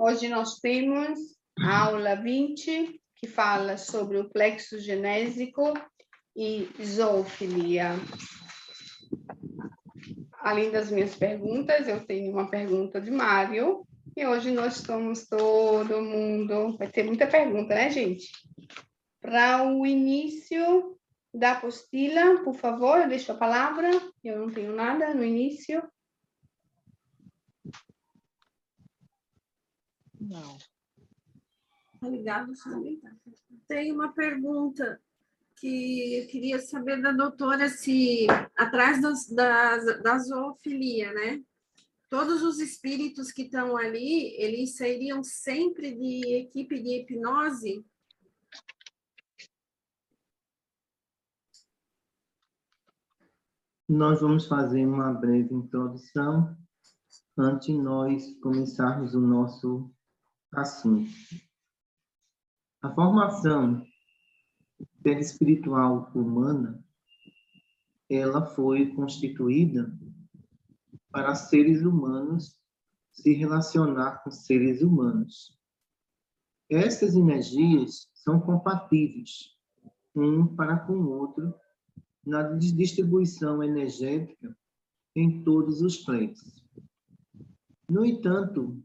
Hoje nós temos a aula 20, que fala sobre o plexo genésico e zoofilia. Além das minhas perguntas, eu tenho uma pergunta de Mário, e hoje nós estamos todo mundo... Vai ter muita pergunta, né, gente? Para o início da apostila, por favor, eu deixo a palavra. Eu não tenho nada no início. Não. Obrigada, tem uma pergunta que eu queria saber da doutora, se atrás da zoofilia, né? Todos os espíritos que estão ali, eles seriam sempre de equipe de hipnose? Nós vamos fazer uma breve introdução antes de nós começarmos o nosso assunto. A formação perispiritual humana, ela foi constituída para seres humanos se relacionar com seres humanos. Essas energias são compatíveis um para com o outro na distribuição energética em todos os planos. No entanto,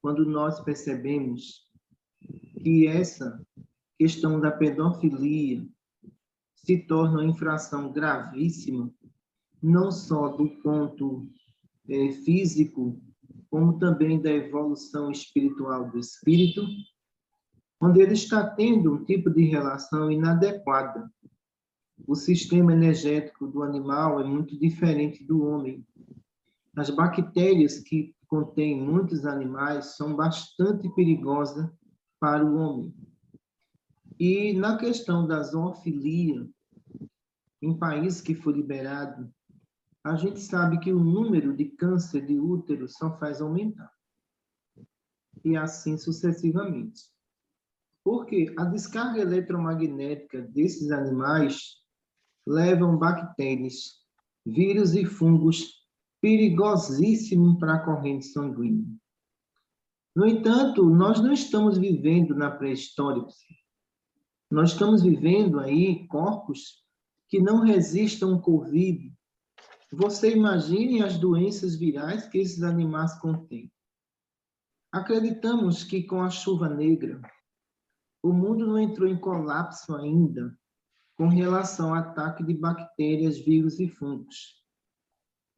quando nós percebemos que essa questão da pedofilia se torna uma infração gravíssima, não só do ponto físico, como também da evolução espiritual do espírito, onde ele está tendo um tipo de relação inadequada. O sistema energético do animal é muito diferente do homem. As bactérias que contêm muitos animais são bastante perigosas para o homem. E na questão da zoofilia, em país que foi liberado, a gente sabe que o número de câncer de útero só faz aumentar. E assim sucessivamente. Porque a descarga eletromagnética desses animais levam bactérias, vírus e fungos perigosíssimos para a corrente sanguínea. No entanto, nós não estamos vivendo na pré-história. Nós estamos vivendo aí corpos que não resistam ao Covid. Você imagine as doenças virais que esses animais contêm. Acreditamos que com a chuva negra, o mundo não entrou em colapso ainda com relação ao ataque de bactérias, vírus e fungos.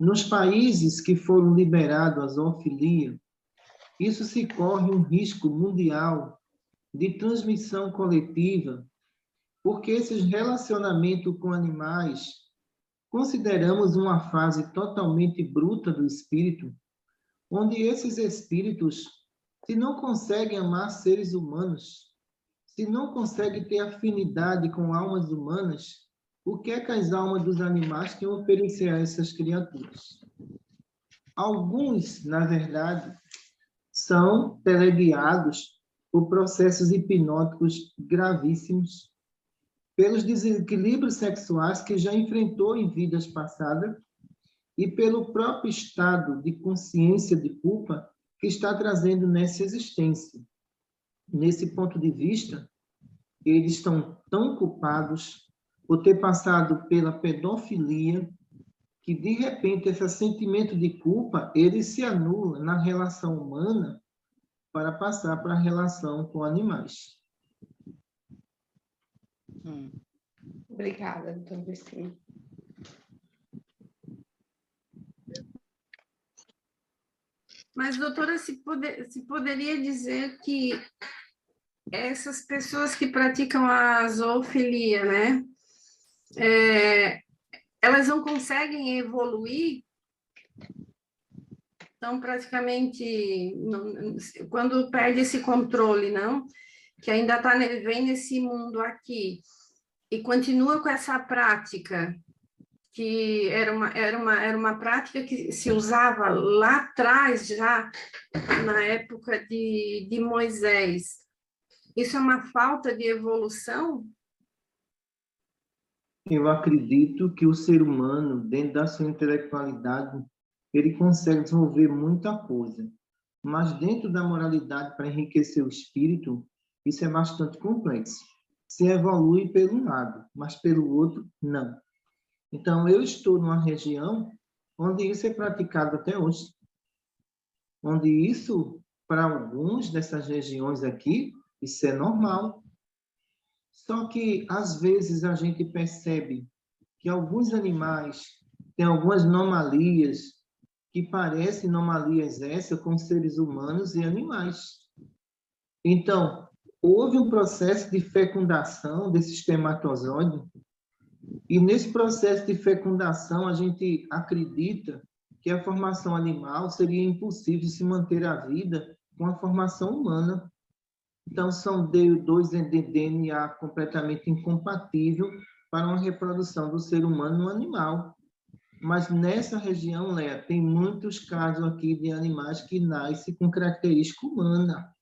Nos países que foram liberados a zoofilia, isso se corre um risco mundial de transmissão coletiva, porque esse relacionamento com animais consideramos uma fase totalmente bruta do espírito, onde esses espíritos, se não conseguem amar seres humanos, se não conseguem ter afinidade com almas humanas, o que é que as almas dos animais têm a oferecer a essas criaturas? Alguns, na verdade, são teleguiados por processos hipnóticos gravíssimos, pelos desequilíbrios sexuais que já enfrentou em vidas passadas e pelo próprio estado de consciência de culpa que está trazendo nessa existência. Nesse ponto de vista, eles estão tão culpados por ter passado pela pedofilia que, de repente, esse sentimento de culpa, ele se anula na relação humana para passar para a relação com animais. Obrigada, doutora Cristina. Mas, doutora, se poderia dizer que essas pessoas que praticam a zoofilia, né, elas não conseguem evoluir? Então, praticamente, quando perde esse controle, não? Que ainda vem nesse mundo aqui e continua com essa prática, que era uma prática que se usava lá atrás, já na época de Moisés. Isso é uma falta de evolução? Eu acredito que o ser humano, dentro da sua intelectualidade, ele consegue desenvolver muita coisa. Mas dentro da moralidade, para enriquecer o espírito, isso é bastante complexo. Se evolui pelo um lado, mas pelo outro, não. Então, eu estou numa região onde isso é praticado até hoje. Onde isso, para alguns dessas regiões aqui, isso é normal. Só que, às vezes, a gente percebe que alguns animais têm algumas anomalias que parecem anomalias essas com seres humanos e animais. Então, houve um processo de fecundação desse espermatozoide e nesse processo de fecundação a gente acredita que a formação animal seria impossível de se manter a vida com a formação humana. Então, são dois DNA completamente incompatível para uma reprodução do ser humano no animal. Mas nessa região, Léa, tem muitos casos aqui de animais que nascem com característica humana.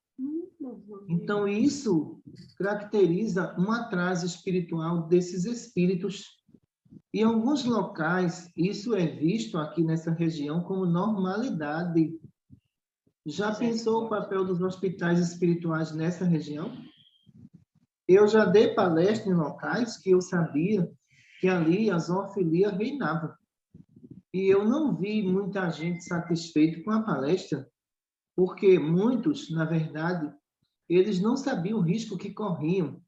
Então, isso caracteriza um atraso espiritual desses espíritos. E em alguns locais, isso é visto aqui nessa região como normalidade. Já pensou o papel dos hospitais espirituais nessa região? Eu já dei palestra em locais que eu sabia que ali a zoofilia reinava. E eu não vi muita gente satisfeita com a palestra, porque muitos, na verdade, eles não sabiam o risco que corriam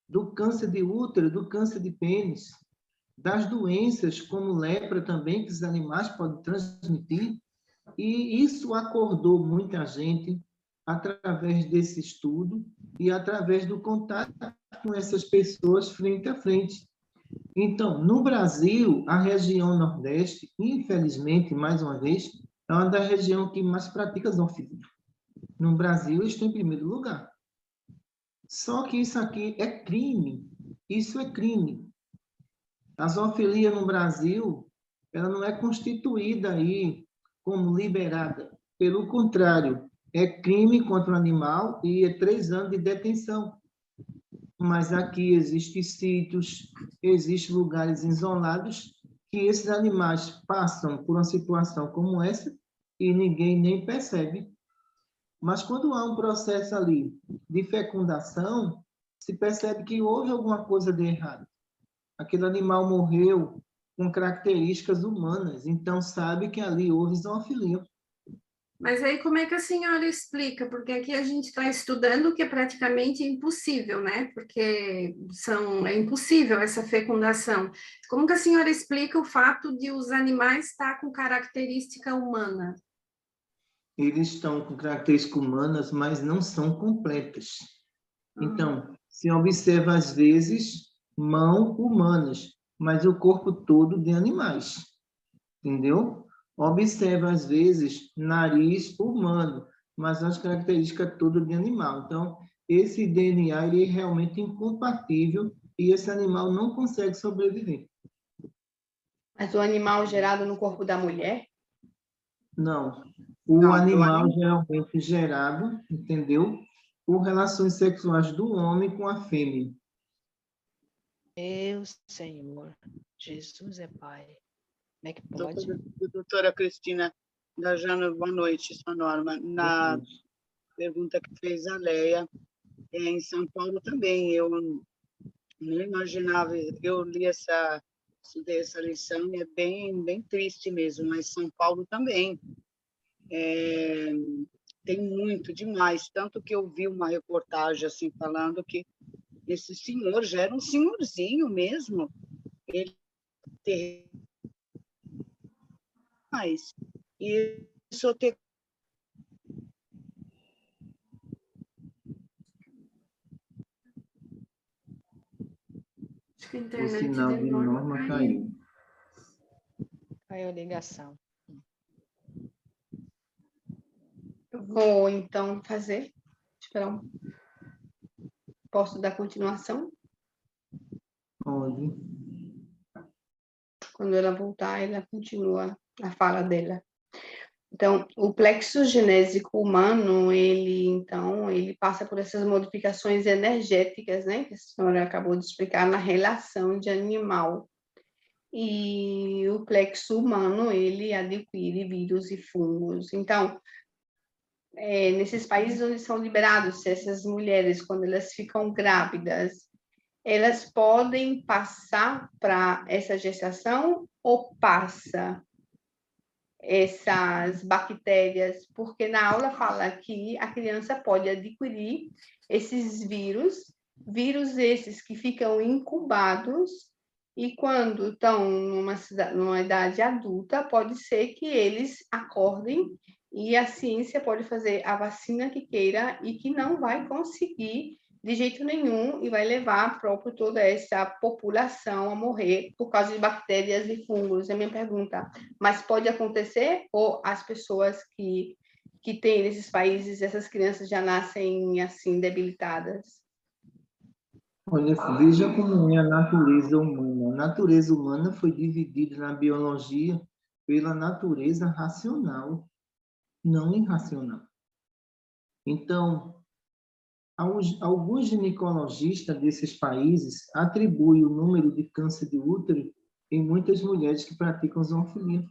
do câncer de útero, do câncer de pênis, das doenças como lepra também, que os animais podem transmitir. E isso acordou muita gente através desse estudo e através do contato com essas pessoas frente a frente. Então, no Brasil, a região Nordeste, infelizmente, mais uma vez, é uma das regiões que mais pratica zoofilia. No Brasil, está em primeiro lugar. Só que isso aqui é crime. Isso é crime. A zoofilia no Brasil, ela não é constituída aí como liberada. Pelo contrário, é crime contra o animal e é 3 anos de detenção. Mas aqui existem sítios, existem lugares isolados que esses animais passam por uma situação como essa e ninguém nem percebe. Mas quando há um processo ali de fecundação, se percebe que houve alguma coisa de errado. Aquele animal morreu com características humanas, então sabe que ali houve zoofilia. Mas aí como é que a senhora explica? Porque aqui a gente está estudando o que é praticamente impossível, né? Porque é impossível essa fecundação. Como que a senhora explica o fato de os animais estar com característica humana? Eles estão com características humanas, mas não são completas. Então, se observa às vezes mãos humanas, mas o corpo todo de animais. Entendeu? Observa, às vezes, nariz humano, mas as características todas de animal. Então, esse DNA ele é realmente incompatível e esse animal não consegue sobreviver. Mas o animal gerado no corpo da mulher? Não. O animal geralmente gerado, entendeu? Por relações sexuais do homem com a fêmea. Meu Senhor, Jesus é Pai. Como é que pode? Doutora Cristina Gajano, boa noite, sua Norma. Na pergunta que fez a Leia, em São Paulo também, eu não imaginava, eu estudei essa lição e é bem triste mesmo, mas São Paulo também tem muito demais, tanto que eu vi uma reportagem assim falando que esse senhor já era um senhorzinho mesmo, ele tem mais. E isso ter Acho que a O internet sinal de Norma caiu. Caiu a ligação. Eu vou, então, fazer. Esperar Posso dar continuação? Pode. Quando ela voltar, ela continua a fala dela. Então, o plexo genésico humano, ele passa por essas modificações energéticas, né, que a senhora acabou de explicar na relação de animal. E o plexo humano, ele adquire vírus e fungos. Então, nesses países onde são liberados, essas mulheres, quando elas ficam grávidas, elas podem passar para essa gestação ou passa essas bactérias? Porque na aula fala que a criança pode adquirir esses vírus esses que ficam incubados e quando estão numa idade adulta, pode ser que eles acordem e a ciência pode fazer a vacina que queira e que não vai conseguir de jeito nenhum e vai levar próprio toda essa população a morrer por causa de bactérias e fungos. É a minha pergunta. Mas pode acontecer ou as pessoas que têm nesses países, essas crianças já nascem assim debilitadas? Olha, veja como é a natureza humana. A natureza humana foi dividida na biologia pela natureza racional, não irracional. Então, alguns ginecologistas desses países atribuem o número de câncer de útero em muitas mulheres que praticam zoofilia.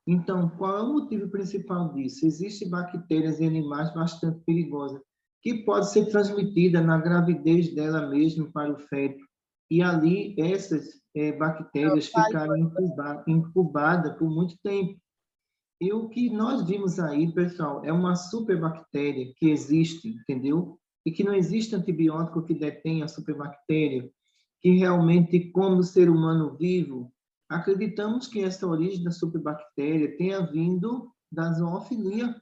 Então, qual é o motivo principal disso? Existem bactérias em animais bastante perigosas, que pode ser transmitida na gravidez dela mesma para o feto. E ali, essas bactérias ficaram incubadas por muito tempo. E o que nós vimos aí, pessoal, é uma superbactéria que existe, entendeu? E que não existe antibiótico que detém a superbactéria, que realmente, como ser humano vivo, acreditamos que essa origem da superbactéria tenha vindo da zoofilia.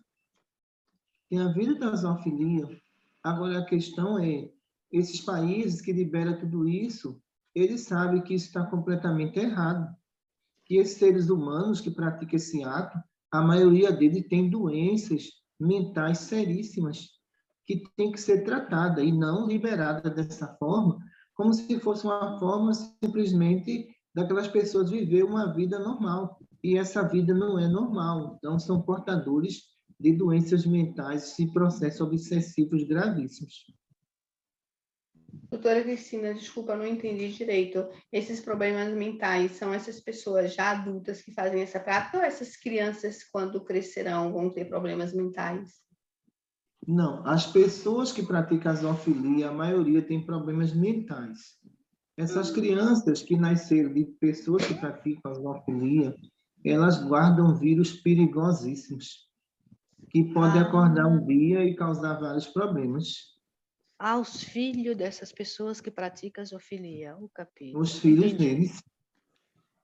Tenha vindo da zoofilia. Agora, a questão é, esses países que liberam tudo isso, eles sabem que isso está completamente errado. Que esses seres humanos que praticam esse ato, a maioria deles tem doenças mentais seríssimas que tem que ser tratada e não liberada dessa forma, como se fosse uma forma simplesmente daquelas pessoas viver uma vida normal. E essa vida não é normal. Então, são portadores de doenças mentais e processos obsessivos gravíssimos. Doutora Cristina, desculpa, não entendi direito. Esses problemas mentais são essas pessoas já adultas que fazem essa prática ou essas crianças, quando crescerão, vão ter problemas mentais? Não, as pessoas que praticam a zoofilia, a maioria tem problemas mentais. Essas crianças que nasceram de pessoas que praticam a zoofilia, elas guardam vírus perigosíssimos, que podem acordar um dia e causar vários problemas. Aos filhos dessas pessoas que praticam a zoofilia, o capítulo. Os filhos deles.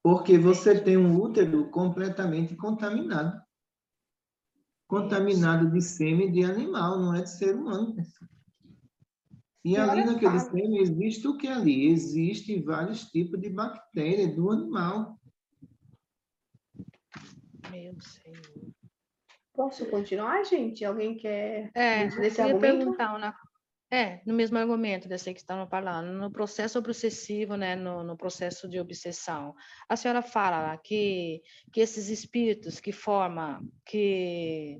Porque você tem um útero completamente contaminado. Contaminado de sêmen de animal, não é de ser humano. E ali naquele sêmen existe o que ali? Existem vários tipos de bactérias do animal. Meu Senhor. Posso continuar, gente? Alguém quer desse Eu ia argumento? perguntar no mesmo argumento desse que estamos falando, no processo obsessivo, né, no processo de obsessão, a senhora fala lá que esses espíritos que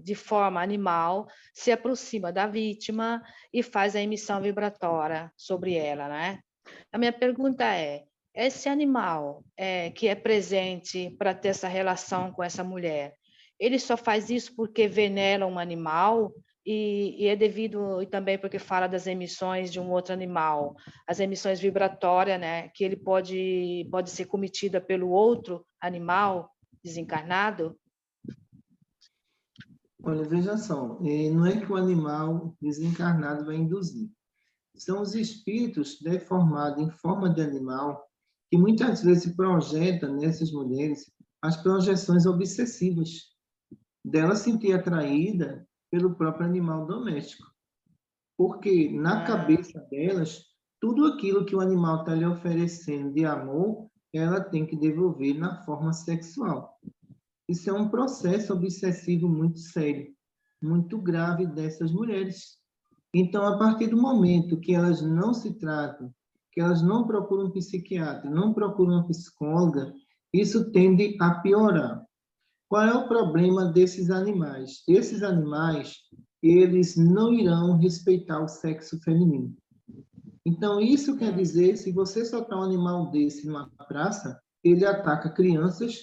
de forma animal se aproxima da vítima e faz a emissão vibratória sobre ela, né? A minha pergunta é, esse animal que é presente para ter essa relação com essa mulher, ele só faz isso porque venera um animal e é devido, e também porque fala das emissões de um outro animal, as emissões vibratórias, né, que ele pode ser cometida pelo outro animal desencarnado? Olha, veja só, não é que o animal desencarnado vai induzir. São os espíritos deformados em forma de animal que muitas vezes projetam nessas mulheres as projeções obsessivas dela sentir atraída pelo próprio animal doméstico. Porque na cabeça delas, tudo aquilo que o animal está lhe oferecendo de amor, ela tem que devolver na forma sexual. Isso é um processo obsessivo muito sério, muito grave dessas mulheres. Então, a partir do momento que elas não se tratam, que elas não procuram um psiquiatra, não procuram uma psicóloga, isso tende a piorar. Qual é o problema desses animais? Esses animais, eles não irão respeitar o sexo feminino. Então, isso quer dizer, se você soltar um animal desse numa praça, ele ataca crianças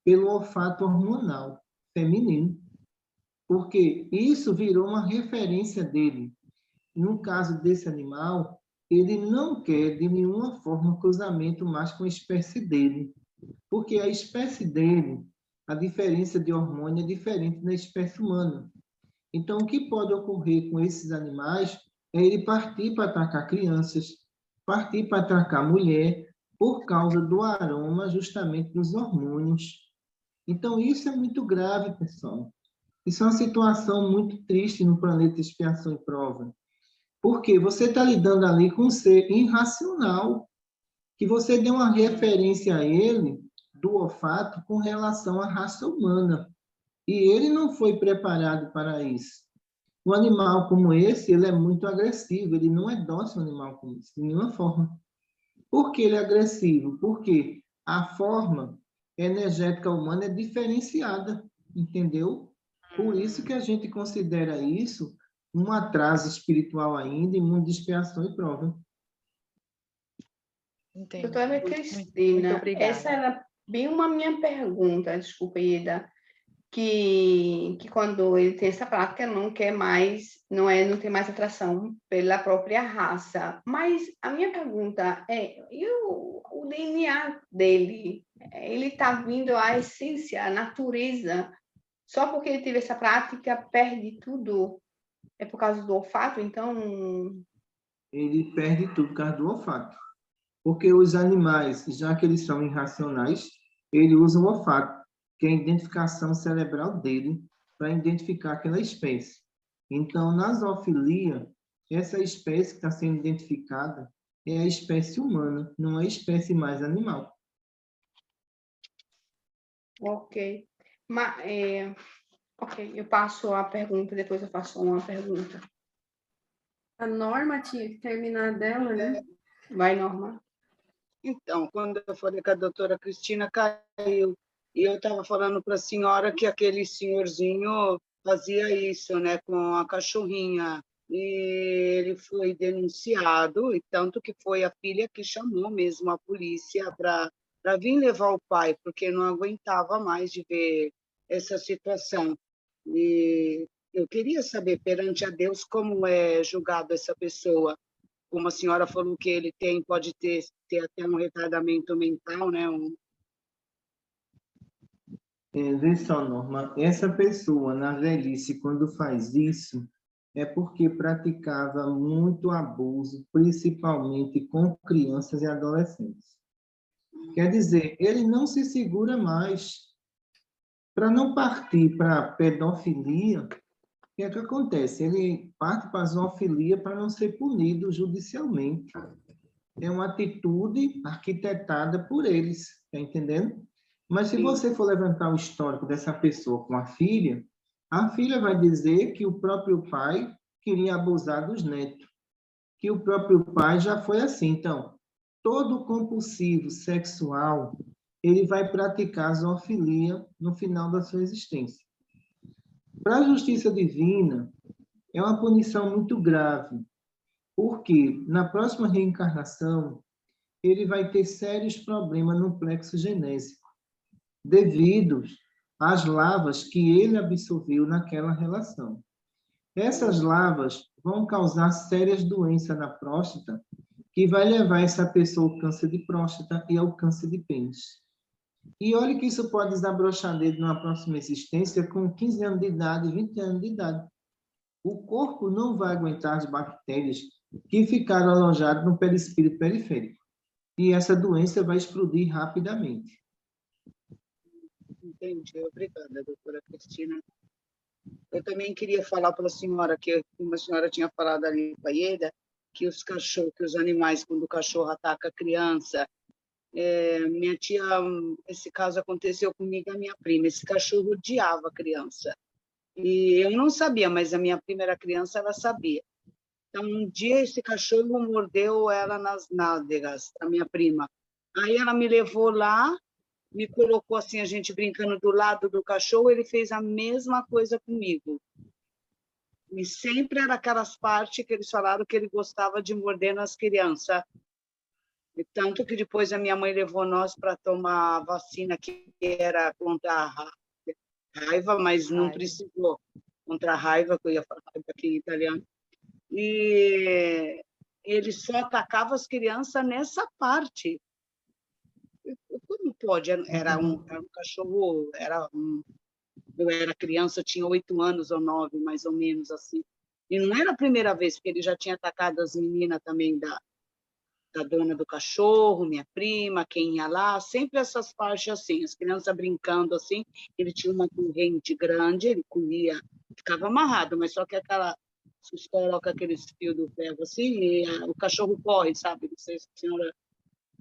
pelo olfato hormonal feminino. porque isso virou uma referência dele. No caso desse animal, ele não quer de nenhuma forma cruzamento mais com a espécie dele, porque a espécie dele, a diferença de hormônio é diferente da espécie humana. Então, o que pode ocorrer com esses animais é ele partir para atacar crianças, partir para atacar mulher, por causa do aroma justamente dos hormônios. Então, isso é muito grave, pessoal. Isso é uma situação muito triste no planeta Expiação e Prova. Porque você está lidando ali com um ser irracional, que você deu uma referência a ele do olfato com relação à raça humana. E ele não foi preparado para isso. Um animal como esse, ele é muito agressivo, ele não é dócil um animal como esse, de nenhuma forma. Por que ele é agressivo? Porque a forma energética humana é diferenciada, entendeu? Por isso que a gente considera isso um atraso espiritual ainda em mundo de expiação e prova. Entendi. Doutora Cristina, muito obrigada. essa era bem uma minha pergunta, desculpa, Ieda, que quando ele tem essa prática não quer mais, não tem mais atração pela própria raça. Mas a minha pergunta é, e o DNA dele, ele está vindo à essência, à natureza, só porque ele teve essa prática, perde tudo? É por causa do olfato, então? Ele perde tudo por causa do olfato. Porque os animais, já que eles são irracionais, ele usa o olfato, que é a identificação cerebral dele, para identificar aquela espécie. Então, na zoofilia, essa espécie que está sendo identificada é a espécie humana, não é a espécie mais animal. Ok. Ok, eu passo a pergunta, depois eu faço uma pergunta. A Norma tinha que terminar dela, né? Vai, Norma. Então, quando eu falei com a doutora Cristina, caiu. E eu estava falando para a senhora que aquele senhorzinho fazia isso, né, com a cachorrinha. E ele foi denunciado, e tanto que foi a filha que chamou mesmo a polícia para vir levar o pai, porque não aguentava mais de ver essa situação. E eu queria saber, perante a Deus, como é julgado essa pessoa. Como a senhora falou que ele pode ter até um retardamento mental, né? Vê só, Norma, essa pessoa, na velhice, quando faz isso, é porque praticava muito abuso, principalmente com crianças e adolescentes. Quer dizer, ele não se segura mais. Para não partir para a pedofilia, o que é que acontece? Ele parte para a zoofilia para não ser punido judicialmente. É uma atitude arquitetada por eles, tá entendendo? Mas se você for levantar o histórico dessa pessoa com a filha vai dizer que o próprio pai queria abusar dos netos, que o próprio pai já foi assim. Então, todo compulsivo sexual, ele vai praticar zoofilia no final da sua existência. Para a justiça divina, é uma punição muito grave, porque na próxima reencarnação, ele vai ter sérios problemas no plexo genésico, devido às lavas que ele absorveu naquela relação. Essas lavas vão causar sérias doenças na próstata, que vai levar essa pessoa ao câncer de próstata e ao câncer de pênis. E olha que isso pode desabrochar dele numa próxima existência com 15 anos de idade, 20 anos de idade. O corpo não vai aguentar as bactérias que ficaram alojadas no perispírito periférico. E essa doença vai explodir rapidamente. Entendi. Obrigada, doutora Cristina. Eu também queria falar para a senhora, que como a senhora tinha falado ali com a Ieda, que os cachorros, que os animais, quando o cachorro ataca a criança, minha tia, esse caso aconteceu comigo, a minha prima, esse cachorro odiava a criança. E eu não sabia, mas a minha primeira criança, ela sabia. Então, um dia esse cachorro mordeu ela nas nádegas, a minha prima. Aí ela me levou lá, me colocou assim, a gente brincando do lado do cachorro, ele fez a mesma coisa comigo. E sempre era aquelas partes que eles falaram que ele gostava de morder nas crianças. E tanto que depois a minha mãe levou nós para tomar a vacina que era contra a raiva, mas não precisou. contra a raiva, que eu ia falar raiva aqui em italiano, e ele só atacava as crianças nessa parte. Como pode? Era um cachorro, eu era criança, eu tinha 8 anos ou 9, mais ou menos, assim. E não era a primeira vez, porque ele já tinha atacado as meninas também da dona do cachorro, minha prima, quem ia lá, sempre essas partes assim, as crianças brincando assim, ele tinha uma corrente grande, ele corria, ficava amarrado, mas só que aquela, se coloca aqueles fios do ferro assim, e o cachorro corre, sabe? Não sei se a senhora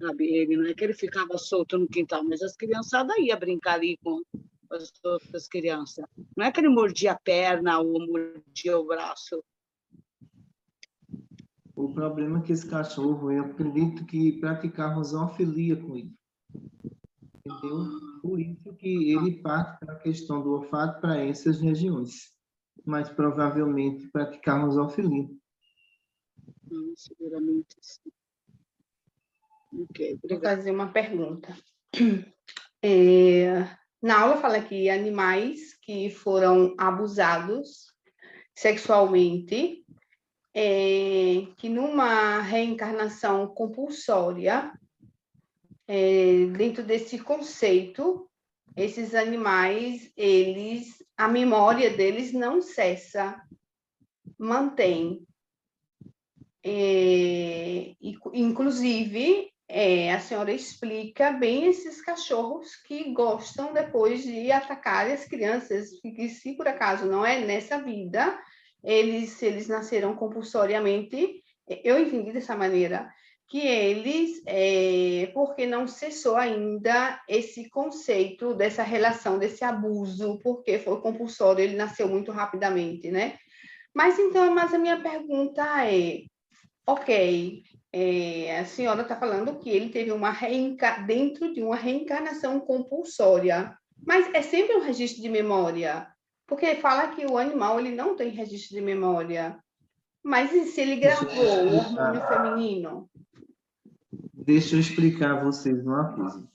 sabe, ele não é que ele ficava solto no quintal, mas as criançadas iam brincar ali com as outras crianças. Não é que ele mordia a perna ou mordia o braço. O problema é que esse cachorro, eu acredito que praticava zoofilia com ele. Entendeu? Por isso que ele parte da questão do olfato para essas regiões. Mas provavelmente praticava zoofilia. Seguramente sim. Ok, Vou obrigada. fazer uma pergunta. Na aula fala que animais que foram abusados sexualmente, que numa reencarnação compulsória, dentro desse conceito, esses animais, a memória deles não cessa, mantém. Inclusive, a senhora explica bem esses cachorros que gostam depois de atacar as crianças, que se por acaso não é nessa vida, eles nasceram compulsoriamente, eu entendi dessa maneira, que eles, porque não cessou ainda esse conceito dessa relação, desse abuso, porque foi compulsório, ele nasceu muito rapidamente, né? Mas a minha pergunta é, ok, a senhora está falando que ele teve dentro de uma reencarnação compulsória, mas é sempre um registro de memória, porque fala que o animal ele não tem registro de memória. Mas e se ele gravou o hormônio feminino? Deixa eu explicar a vocês uma coisa.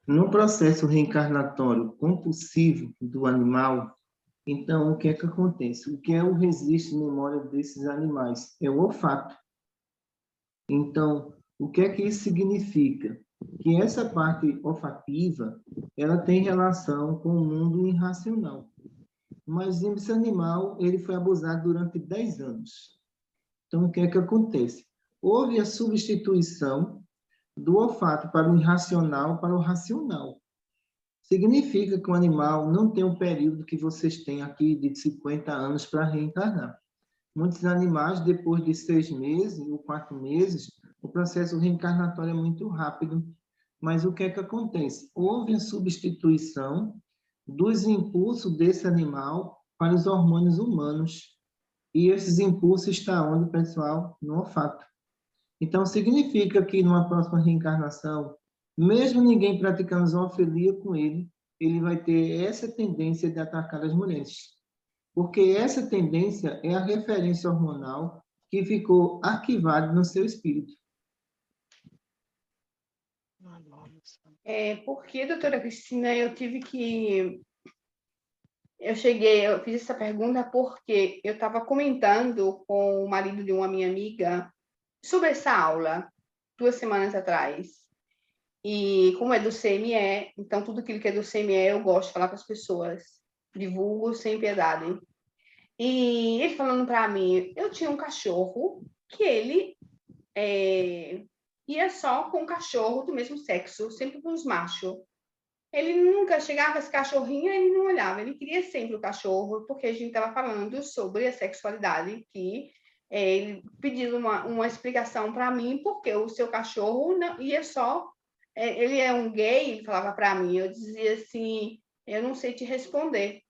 No processo reencarnatório compulsivo do animal, então, o que é que acontece? O que é o registro de memória desses animais? É o olfato. Então, o que é que isso significa? Que essa parte olfativa, ela tem relação com o mundo irracional. Mas esse animal, ele foi abusado durante 10 anos. Então, o que é que acontece? Houve a substituição do olfato para o irracional para o racional. Significa que o animal não tem um período que vocês têm aqui de 50 anos para reencarnar. Muitos animais, depois de 6 meses ou 4 meses, o processo reencarnatório é muito rápido. Mas o que é que acontece? Houve a substituição dos impulsos desse animal para os hormônios humanos. E esses impulsos estão onde, pessoal? No olfato. Então, significa que numa próxima reencarnação, mesmo ninguém praticando zoofilia com ele, ele vai ter essa tendência de atacar as mulheres. Porque essa tendência é a referência hormonal que ficou arquivada no seu espírito. Porque, doutora Cristina, eu fiz essa pergunta porque eu estava comentando com o marido de uma minha amiga sobre essa aula, 2 semanas atrás. E como é do CME, então tudo aquilo que é do CME eu gosto de falar com as pessoas, divulgo sem piedade. E ele falando para mim, eu tinha um cachorro que ele ia só com cachorro do mesmo sexo, sempre com os machos. Ele nunca chegava esse cachorrinho, ele não olhava, ele queria sempre o cachorro, porque a gente estava falando sobre a sexualidade, que ele pediu uma explicação para mim, porque o seu cachorro não, ia só... ele é um gay, ele falava para mim, eu dizia assim, eu não sei te responder.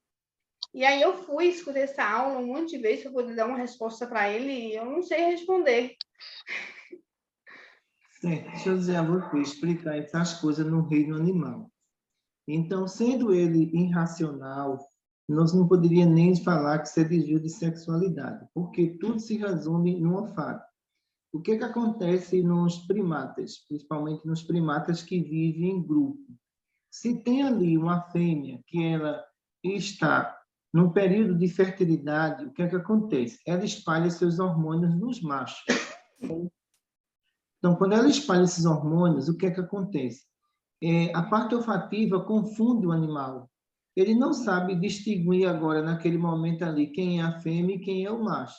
E aí eu fui escutar essa aula um monte de vezes para poder dar uma resposta para ele, e eu não sei responder. Certo, deixa eu dizer a você, explicar essas coisas no reino animal. Então, sendo ele irracional, nós não poderíamos nem falar que isso é desvio de sexualidade, porque tudo se resume no olfato. O que acontece nos primatas, principalmente nos primatas que vivem em grupo? Se tem ali uma fêmea que ela está no período de fertilidade, o que é que acontece? Ela espalha seus hormônios nos machos. Então, quando ela espalha esses hormônios, o que é que acontece? A parte olfativa confunde o animal. Ele não sabe distinguir agora, naquele momento ali, quem é a fêmea e quem é o macho.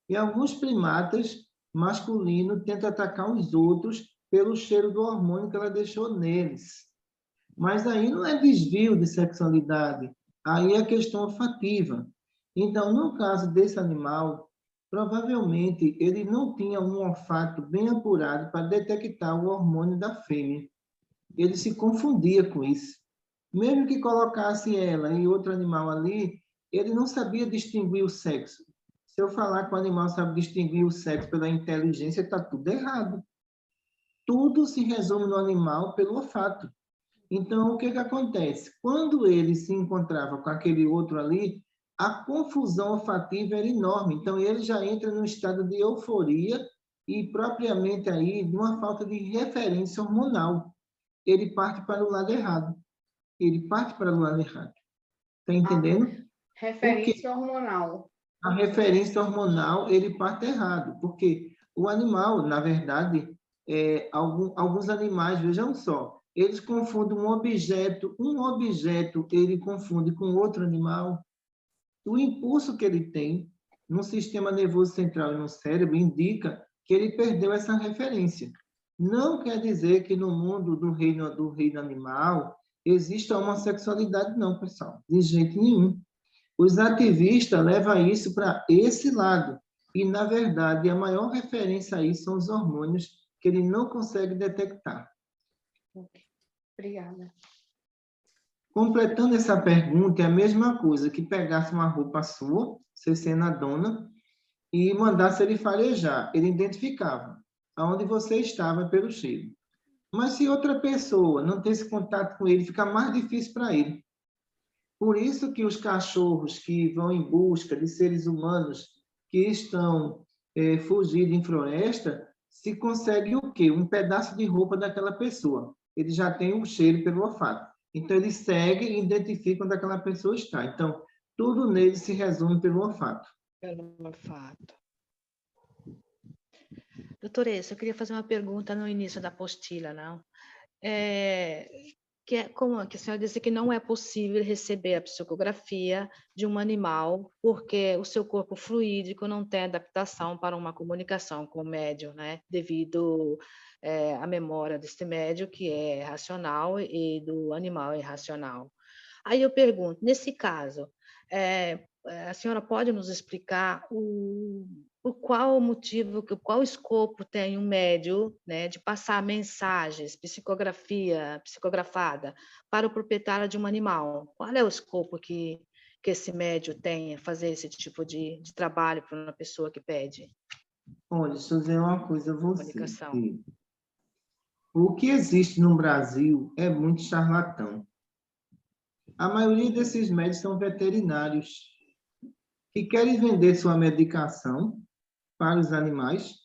E alguns primatas masculinos tentam atacar os outros pelo cheiro do hormônio que ela deixou neles. Mas aí não é desvio de sexualidade, aí é questão olfativa. Então, no caso desse animal, provavelmente ele não tinha um olfato bem apurado para detectar o hormônio da fêmea. Ele se confundia com isso. Mesmo que colocasse ela e outro animal ali, ele não sabia distinguir o sexo. Se eu falar que o animal sabe distinguir o sexo pela inteligência, está tudo errado. Tudo se resume no animal pelo olfato. Então, o que acontece? Quando ele se encontrava com aquele outro ali, a confusão olfativa era enorme. Então, ele já entra num estado de euforia e, propriamente aí, de uma falta de referência hormonal. Ele parte para o lado errado. Está entendendo? Referência hormonal. A referência hormonal, ele parte errado. Porque o animal, na verdade, alguns animais, vejam só, eles confundem um objeto, ele confunde com outro animal. O impulso que ele tem no sistema nervoso central e no cérebro indica que ele perdeu essa referência. Não quer dizer que no mundo do reino animal exista homossexualidade, não, pessoal, de jeito nenhum. Os ativistas levam isso para esse lado. E, na verdade, a maior referência aí são os hormônios que ele não consegue detectar. Obrigada. Completando essa pergunta, é a mesma coisa que pegasse uma roupa sua, você sendo a dona, e mandasse ele farejar. Ele identificava aonde você estava pelo cheiro. Mas se outra pessoa não tem esse contato com ele, fica mais difícil para ele. Por isso que os cachorros que vão em busca de seres humanos que estão fugindo em floresta, se consegue o quê? Um pedaço de roupa daquela pessoa. Ele já tem um cheiro pelo olfato. Então, ele segue e identifica onde aquela pessoa está. Então, tudo nele se resume pelo olfato. Pelo olfato. Doutora, eu queria fazer uma pergunta no início da apostila, não? Como que a senhora disse que não é possível receber a psicografia de um animal porque o seu corpo fluídico não tem adaptação para uma comunicação com o médium, né? Devido à memória deste médium, que é racional, e do animal é irracional. Aí eu pergunto, nesse caso, a senhora pode nos explicar qual o motivo, qual escopo tem um médium, né, de passar mensagens, psicografada para o proprietário de um animal? Qual é o escopo que esse médium tem a fazer esse tipo de trabalho para uma pessoa que pede? Olha, deixa eu dizer uma coisa a você. Comunicação. O que existe no Brasil é muito charlatão. A maioria desses médicos são veterinários que querem vender sua medicação para os animais,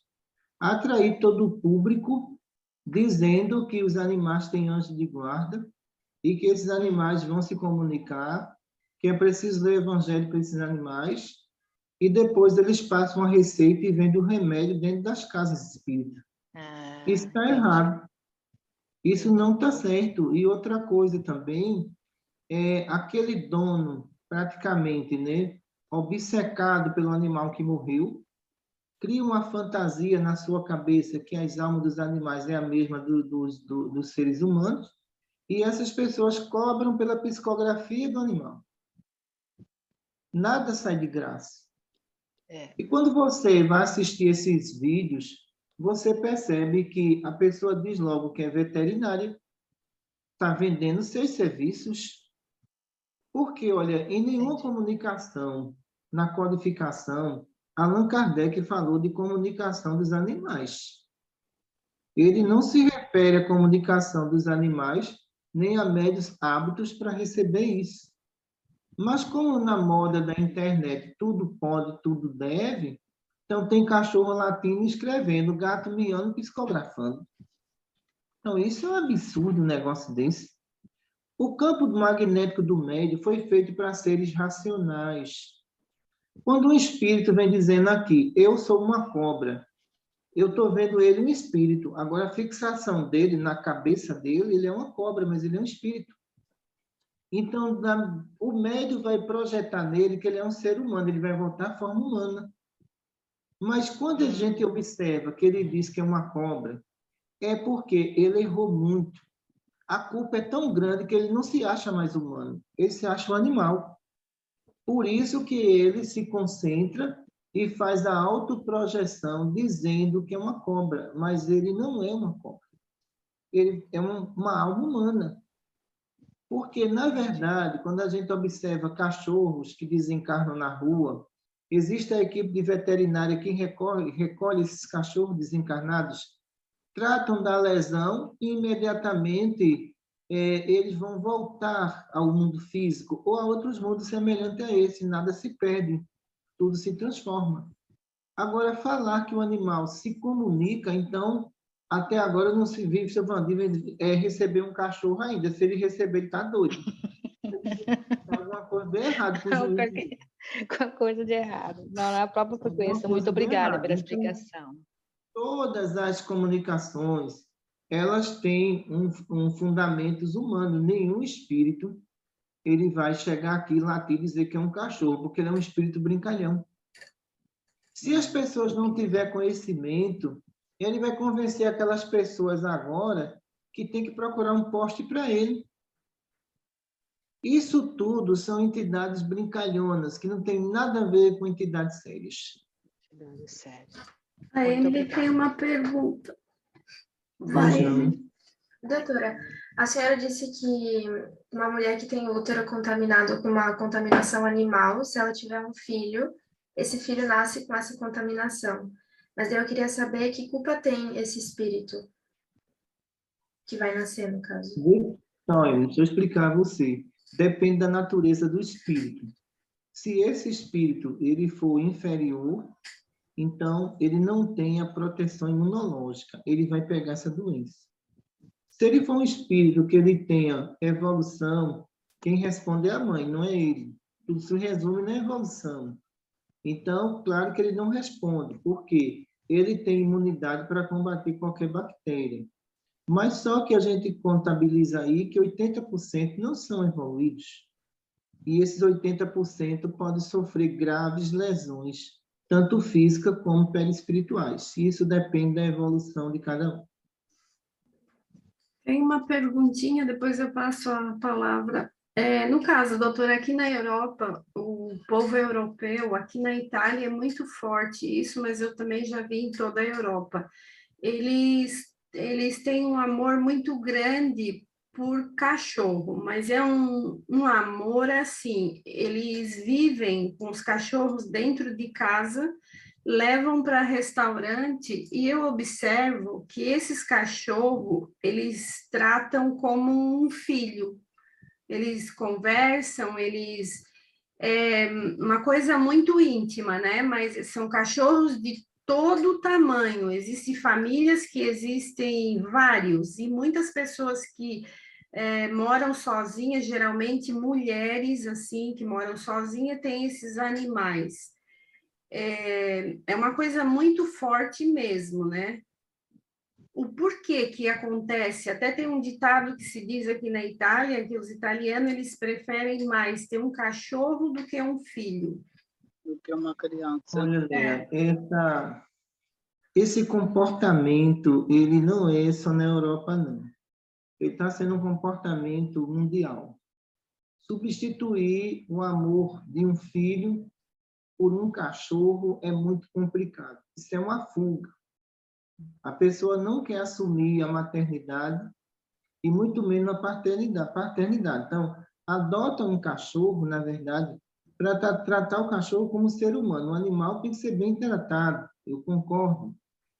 atrair todo o público, dizendo que os animais têm anjo de guarda e que esses animais vão se comunicar, que é preciso ler o evangelho para esses animais, e depois eles passam a receita e vendem o remédio dentro das casas espíritas. Isso está errado. Isso não está certo. E outra coisa também, aquele dono, praticamente, né, obcecado pelo animal que morreu, cria uma fantasia na sua cabeça que as almas dos animais é a mesma dos seres humanos, e essas pessoas cobram pela psicografia do animal. Nada sai de graça. E quando você vai assistir esses vídeos, você percebe que a pessoa diz logo que é veterinária, está vendendo seus serviços. Porque, olha, em nenhuma comunicação, na codificação, Allan Kardec falou de comunicação dos animais. Ele não se refere à comunicação dos animais, nem a médios hábitos para receber isso. Mas como na moda da internet tudo pode, tudo deve, então tem cachorro latino escrevendo, gato miando, psicografando. Então isso é um absurdo, um negócio desse. O campo magnético do médium foi feito para seres racionais. Quando um espírito vem dizendo aqui, eu sou uma cobra, eu estou vendo ele um espírito. Agora, a fixação dele na cabeça dele, ele é uma cobra, mas ele é um espírito. Então, o médium vai projetar nele que ele é um ser humano, ele vai voltar à forma humana. Mas quando a gente observa que ele diz que é uma cobra, é porque ele errou muito. A culpa é tão grande que ele não se acha mais humano, ele se acha um animal. Por isso que ele se concentra e faz a autoprojeção dizendo que é uma cobra, mas ele não é uma cobra. Ele é uma alma humana. Porque, na verdade, quando a gente observa cachorros que desencarnam na rua, existe a equipe de veterinária que recolhe esses cachorros desencarnados, tratam da lesão e imediatamente eles vão voltar ao mundo físico ou a outros mundos semelhantes a esse, nada se perde, tudo se transforma. Agora, falar que o animal se comunica, então, até agora não se vive, seu Vandinho, receber um cachorro ainda. Se ele receber, ele está doido. Tem alguma coisa bem errada com o juiz. Com a coisa de errado. Não, na própria frequência. Muito obrigada pela explicação. Todas as comunicações, elas têm um fundamentos humanos. Nenhum espírito ele vai chegar aqui, latir e dizer que é um cachorro, porque ele é um espírito brincalhão. Se as pessoas não tiverem conhecimento, ele vai convencer aquelas pessoas agora que tem que procurar um poste para ele. Isso tudo são entidades brincalhonas, que não tem nada a ver com entidades sérias. Entidades sérias. A Emily tem uma pergunta. Vai, Emily. Doutora, a senhora disse que uma mulher que tem útero contaminado com uma contaminação animal, se ela tiver um filho, esse filho nasce com essa contaminação. Mas eu queria saber que culpa tem esse espírito que vai nascer, no caso. Então, deixa eu explicar a você. Depende da natureza do espírito. Se esse espírito ele for inferior, então ele não tem a proteção imunológica, ele vai pegar essa doença. Se ele for um espírito que ele tenha evolução, quem responde é a mãe, não é ele. Tudo se resume na evolução. Então, claro que ele não responde, porque ele tem imunidade para combater qualquer bactéria. Mas só que a gente contabiliza aí que 80% não são evoluídos. E esses 80% podem sofrer graves lesões, tanto físicas como perispirituais. E isso depende da evolução de cada um. Tem uma perguntinha, depois eu passo a palavra. No caso, doutora, aqui na Europa, o povo europeu, aqui na Itália é muito forte isso, mas eu também já vi em toda a Europa. Eles têm um amor muito grande por cachorro, mas é um amor assim, eles vivem com os cachorros dentro de casa, levam para restaurante e eu observo que esses cachorros, eles tratam como um filho. Eles conversam, é uma coisa muito íntima, né? Mas são cachorros de todo tamanho. Existem famílias que existem vários, e muitas pessoas que moram sozinhas, geralmente mulheres assim, que moram sozinhas, têm esses animais. É uma coisa muito forte mesmo, né? O porquê que acontece, até tem um ditado que se diz aqui na Itália, que os italianos eles preferem mais ter um cachorro do que um filho. Do que uma criança. Olha, esse comportamento, ele não é só na Europa, não. Ele está sendo um comportamento mundial. Substituir o amor de um filho por um cachorro é muito complicado. Isso é uma fuga. A pessoa não quer assumir a maternidade e muito menos a paternidade. Então, adota um cachorro, na verdade, para tratar o cachorro como ser humano. O animal tem que ser bem tratado, eu concordo.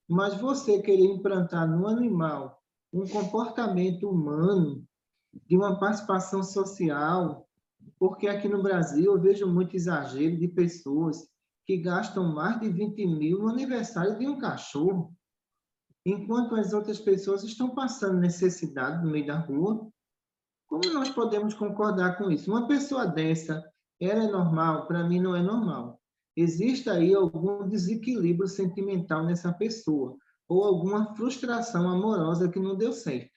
Mas você querer implantar no animal um comportamento humano, de uma participação social, porque aqui no Brasil eu vejo muito exagero de pessoas que gastam mais de 20 mil no aniversário de um cachorro, enquanto as outras pessoas estão passando necessidade no meio da rua. Como nós podemos concordar com isso? Uma pessoa dessa, ela é normal? Para mim, não é normal. Existe aí algum desequilíbrio sentimental nessa pessoa, ou alguma frustração amorosa que não deu certo.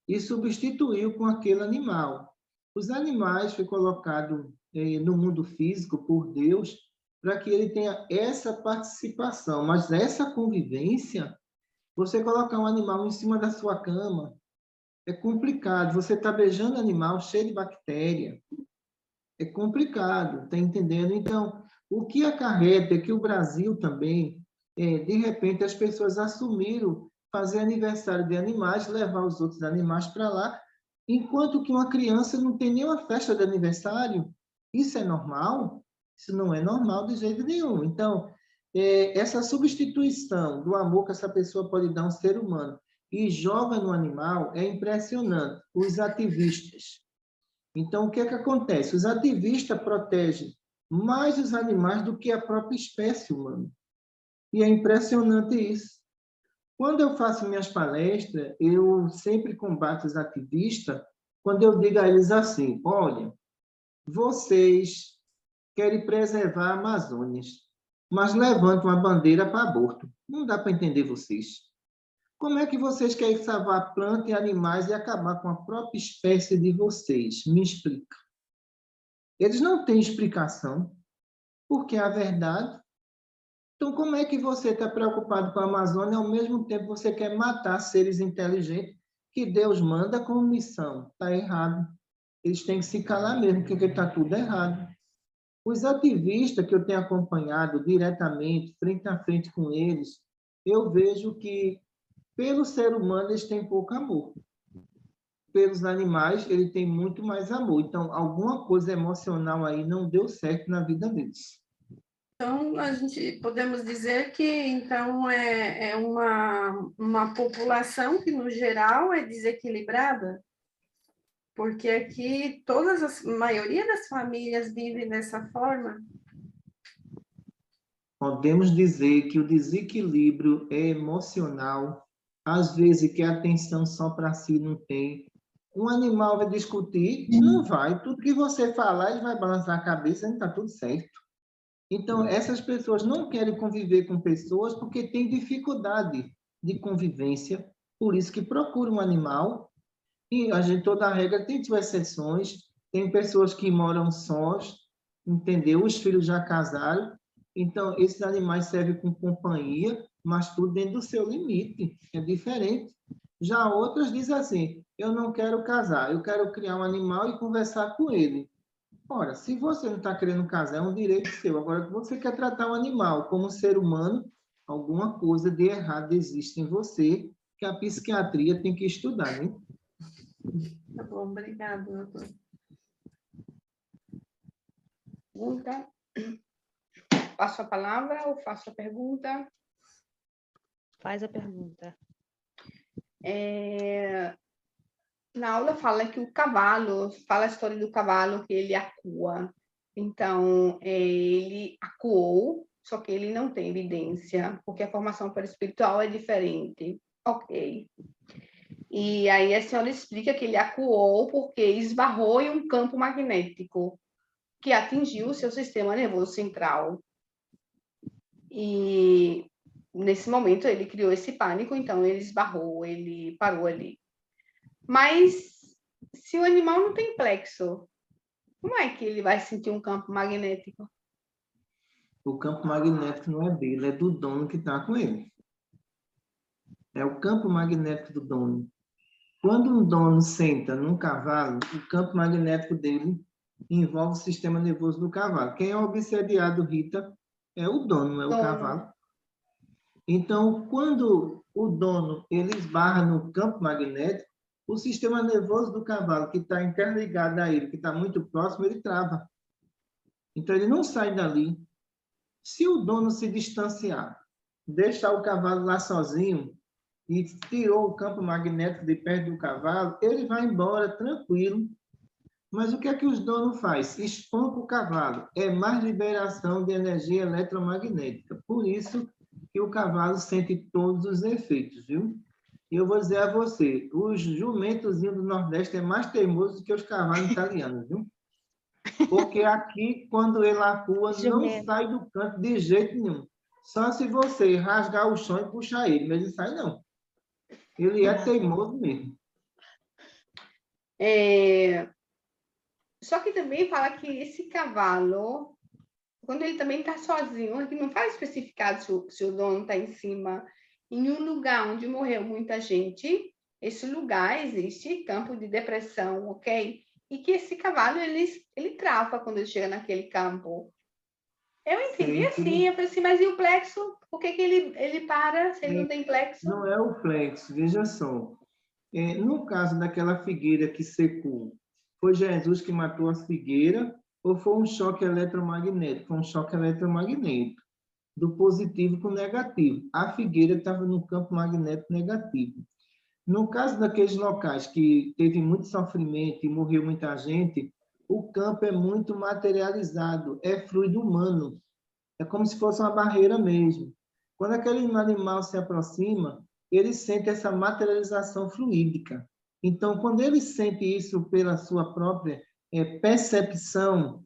E substituiu com aquele animal. Os animais foi colocado no mundo físico por Deus para que ele tenha essa participação, mas essa convivência, você colocar um animal em cima da sua cama, é complicado. Você está beijando animal cheio de bactéria. É complicado, está entendendo? Então, o que acarreta é que o Brasil também, de repente, as pessoas assumiram fazer aniversário de animais, levar os outros animais para lá, enquanto que uma criança não tem nenhuma festa de aniversário. Isso é normal? Isso não é normal de jeito nenhum. Então, essa substituição do amor que essa pessoa pode dar a um ser humano e joga no animal é impressionante. Os ativistas. Então, o que é que acontece? Os ativistas protegem mais os animais do que a própria espécie humana. E é impressionante isso. Quando eu faço minhas palestras, eu sempre combato os ativistas quando eu digo a eles assim: olha, vocês querem preservar a Amazônia, mas levantam uma bandeira para aborto. Não dá para entender vocês. Como é que vocês querem salvar plantas e animais e acabar com a própria espécie de vocês? Me explica. Eles não têm explicação, porque é a verdade. Então, como é que você está preocupado com a Amazônia e, ao mesmo tempo, você quer matar seres inteligentes que Deus manda como missão? Está errado. Eles têm que se calar mesmo, porque está tudo errado. Os ativistas que eu tenho acompanhado diretamente, frente a frente com eles, eu vejo que, pelo ser humano, eles têm pouco amor. Pelos animais, ele tem muito mais amor. Então, alguma coisa emocional aí não deu certo na vida deles. Então, a gente podemos dizer que, então, é uma população que, no geral, é desequilibrada, porque aqui a maioria das famílias vivem dessa forma. Podemos dizer que o desequilíbrio é emocional, às vezes que a atenção só para si não tem. Um animal vai discutir? Não vai. Tudo que você falar, ele vai balançar a cabeça e está tudo certo. Então, essas pessoas não querem conviver com pessoas porque têm dificuldade de convivência, por isso que procuram um animal. E a gente, toda a regra tem suas exceções, tem pessoas que moram sós, entendeu? Os filhos já casaram, então esses animais servem com companhia, mas tudo dentro do seu limite, é diferente. Já outras dizem assim: eu não quero casar, eu quero criar um animal e conversar com ele. Ora, se você não está querendo casar, é um direito seu. Agora, se você quer tratar um animal como um ser humano, alguma coisa de errado existe em você, que a psiquiatria tem que estudar, né? Tá bom, obrigada, doutor. Pergunta? Faço a palavra ou faço a pergunta? Faz a pergunta. Na aula fala que o cavalo, fala a história do cavalo que ele acua. Então, ele acuou, só que ele não tem evidência, porque a formação perispiritual é diferente. Ok. E aí a senhora explica que ele acuou porque esbarrou em um campo magnético que atingiu o seu sistema nervoso central. E nesse momento ele criou esse pânico, então ele esbarrou, ele parou ali. Mas se o animal não tem plexo, como é que ele vai sentir um campo magnético? O campo magnético não é dele, é do dono que está com ele. É o campo magnético do dono. Quando um dono senta num cavalo, o campo magnético dele envolve o sistema nervoso do cavalo. Quem é obsediado, Rita, é o dono, não é o cavalo. Então, quando o dono ele esbarra no campo magnético, o sistema nervoso do cavalo, que está interligado a ele, que está muito próximo, ele trava. Então, ele não sai dali. Se o dono se distanciar, deixar o cavalo lá sozinho e tirou o campo magnético de perto do cavalo, ele vai embora tranquilo. Mas o que é que os donos fazem? Espanca o cavalo. É mais liberação de energia eletromagnética. Por isso que o cavalo sente todos os efeitos, viu? E eu vou dizer a você, os jumentozinhos do Nordeste é mais teimoso do que os cavalos italianos, viu? Porque aqui, quando ele acua, não sai do canto de jeito nenhum. Só se você rasgar o chão e puxar ele, mas ele sai não. Ele é teimoso mesmo. Só que também fala que esse cavalo, quando ele também está sozinho, aqui não fala especificado se o dono está em cima, em um lugar onde morreu muita gente, esse lugar existe campo de depressão, ok? E que esse cavalo, ele trava quando ele chega naquele campo. Eu entendi assim, eu falei assim, mas e o plexo? Por que ele para se ele não tem plexo? Não é o plexo, veja só. No caso daquela figueira que secou, foi Jesus que matou a figueira ou foi um choque eletromagnético? Foi um choque eletromagnético, do positivo para o negativo. A figueira estava no campo magnético negativo. No caso daqueles locais que teve muito sofrimento e morreu muita gente, o campo é muito materializado, é fluido humano. É como se fosse uma barreira mesmo. Quando aquele animal se aproxima, ele sente essa materialização fluídica. Então, quando ele sente isso pela sua própria percepção,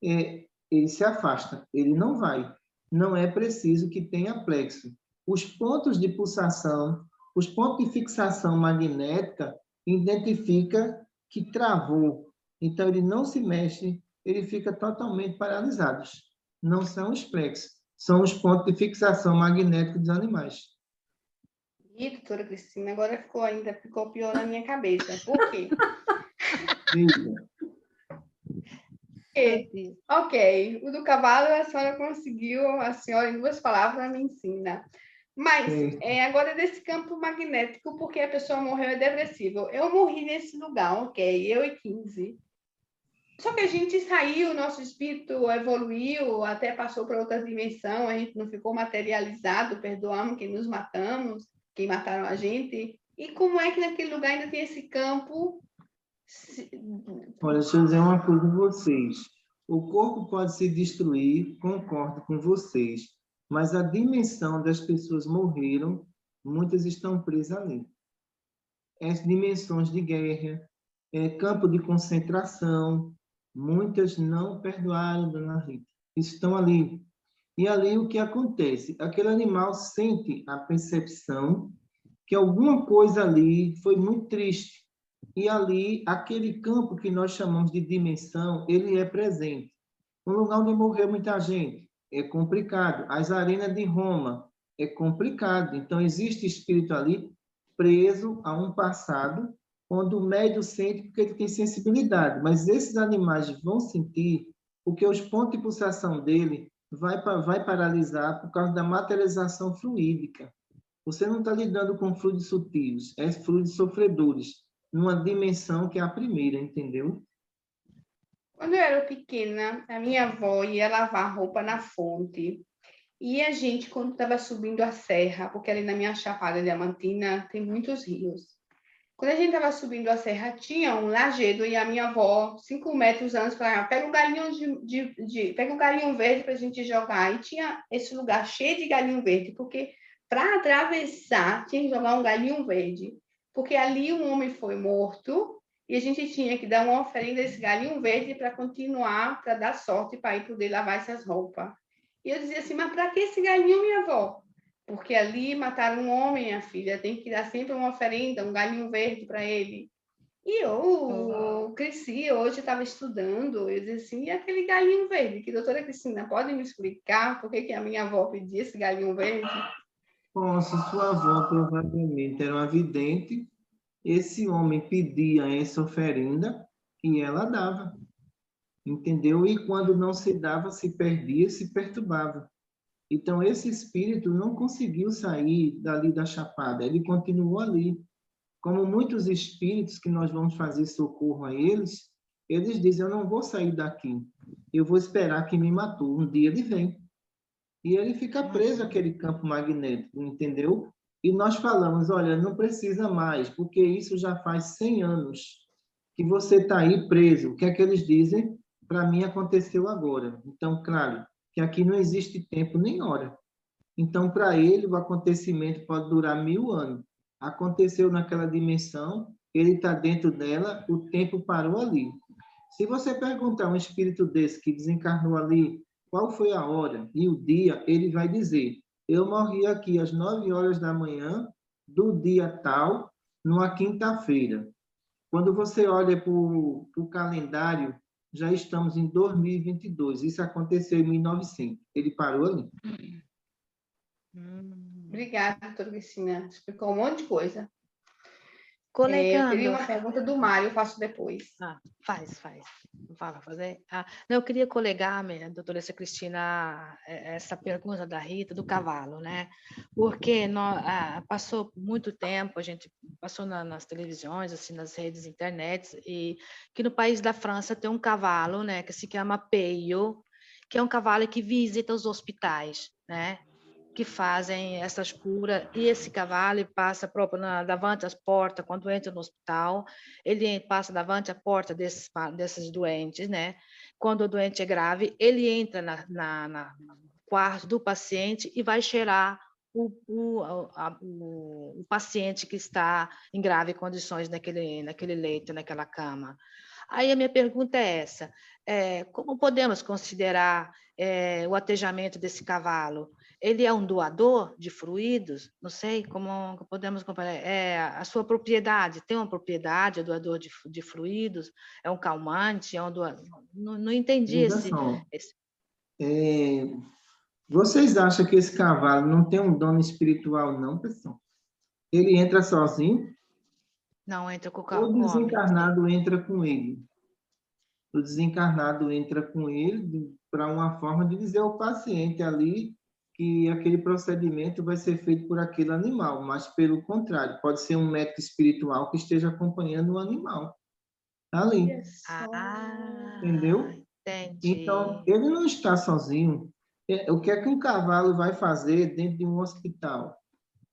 ele se afasta, ele não vai. Não é preciso que tenha plexo. Os pontos de pulsação, os pontos de fixação magnética, identifica que travou. Então, ele não se mexe, ele fica totalmente paralisado. Não são os plexos, são os pontos de fixação magnética dos animais. E, doutora Cristina, agora ficou pior na minha cabeça. Por quê? Ok, o do cavalo a senhora conseguiu, a senhora em 2 palavras me ensina. Mas agora desse campo magnético, porque a pessoa morreu é depressivo. Eu morri nesse lugar, ok, eu e 15. Só que a gente saiu, nosso espírito evoluiu, até passou para outra dimensão, a gente não ficou materializado, perdoamos quem nos matamos, quem mataram a gente. E como é que naquele lugar ainda tem esse campo? Olha, deixa eu dizer uma coisa para vocês. O corpo pode se destruir, concordo com vocês, mas a dimensão das pessoas morreram, muitas estão presas ali. As dimensões de guerra, campo de concentração, muitas não perdoaram, dona Rita. Estão ali. E ali o que acontece? Aquele animal sente a percepção que alguma coisa ali foi muito triste. E ali, aquele campo que nós chamamos de dimensão, ele é presente. Um lugar onde morreu muita gente, é complicado. As arenas de Roma, é complicado. Então, existe espírito ali preso a um passado, onde o médium sente porque ele tem sensibilidade. Mas esses animais vão sentir porque os pontos de pulsação dele vai paralisar por causa da materialização fluídica. Você não está lidando com fluidos sutis, é fluidos sofredores, numa dimensão que é a primeira, entendeu? Quando eu era pequena, a minha avó ia lavar roupa na fonte. E a gente, quando estava subindo a serra, porque ali na minha Chapada Diamantina tem muitos rios. Quando a gente estava subindo a serra, tinha um lajedo e a minha avó, 5 metros antes, falava, pega um galinho pega um galinho verde para a gente jogar. E tinha esse lugar cheio de galinho verde, porque para atravessar tinha que jogar um galinho verde. Porque ali um homem foi morto e a gente tinha que dar uma oferenda a esse galinho verde para continuar, para dar sorte, para ir poder lavar essas roupas. E eu dizia assim, mas para que esse galinho, minha avó? Porque ali mataram um homem, minha filha, tem que dar sempre uma oferenda, um galinho verde para ele. E eu cresci, hoje estava estudando, eu dizia assim, e aquele galinho verde? Que doutora Cristina, pode me explicar por que a minha avó pedia esse galinho verde? Posso, sua avó provavelmente era uma vidente, esse homem pedia essa oferenda e ela dava, entendeu? E quando não se dava, se perdia, se perturbava. Então, esse espírito não conseguiu sair dali da Chapada, ele continuou ali. Como muitos espíritos que nós vamos fazer socorro a eles, eles dizem, eu não vou sair daqui, eu vou esperar quem me matou. Um dia ele vem. E ele fica preso àquele campo magnético, entendeu? E nós falamos, olha, não precisa mais, porque isso já faz 100 anos que você está aí preso. O que é que eles dizem? Para mim aconteceu agora. Então, claro, que aqui não existe tempo nem hora. Então, para ele, o acontecimento pode durar 1000 anos. aconteceu naquela dimensão, ele está dentro dela, o tempo parou ali. Se você perguntar a um espírito desse que desencarnou ali, qual foi a hora e o dia, ele vai dizer, eu morri aqui às 9 horas da manhã, do dia tal, numa quinta-feira. Quando você olha para o calendário, já estamos em 2022. Isso aconteceu em 1900. Ele parou ali. Obrigada, doutora Cristina. Explicou um monte de coisa. Eu Colegando. teria uma pergunta do Mário, eu faço depois. Faz. Fala, fazer. Não, eu queria colegar, doutora Cristina, essa pergunta da Rita, do cavalo, né? Porque passou muito tempo, a gente passou nas televisões, assim, nas redes internet, e que no país da França tem um cavalo, né, que se chama Peio, que é um cavalo que visita os hospitais, né? Que fazem essas curas, e esse cavalo passa davante as portas, quando entra no hospital, ele passa davante a porta desses doentes, né? Quando o doente é grave, ele entra no quarto do paciente e vai cheirar o paciente que está em graves condições naquele leito, naquela cama. Aí a minha pergunta é essa, como podemos considerar o atejamento desse cavalo? Ele é um doador de fluidos? Não sei como podemos comparar. A sua propriedade, tem uma propriedade, é doador de fluidos? É um calmante? É um doador? Não entendi esse... Vocês acham que esse cavalo não tem um dono espiritual, não, pessoal? Ele entra sozinho? Não, entra com o O desencarnado entra com ele. O desencarnado entra com ele para uma forma de dizer ao paciente ali que aquele procedimento vai ser feito por aquele animal, mas pelo contrário, pode ser um médico espiritual que esteja acompanhando o animal ali. Entendeu? Entendi. Então, ele não está sozinho. O que é que um cavalo vai fazer dentro de um hospital?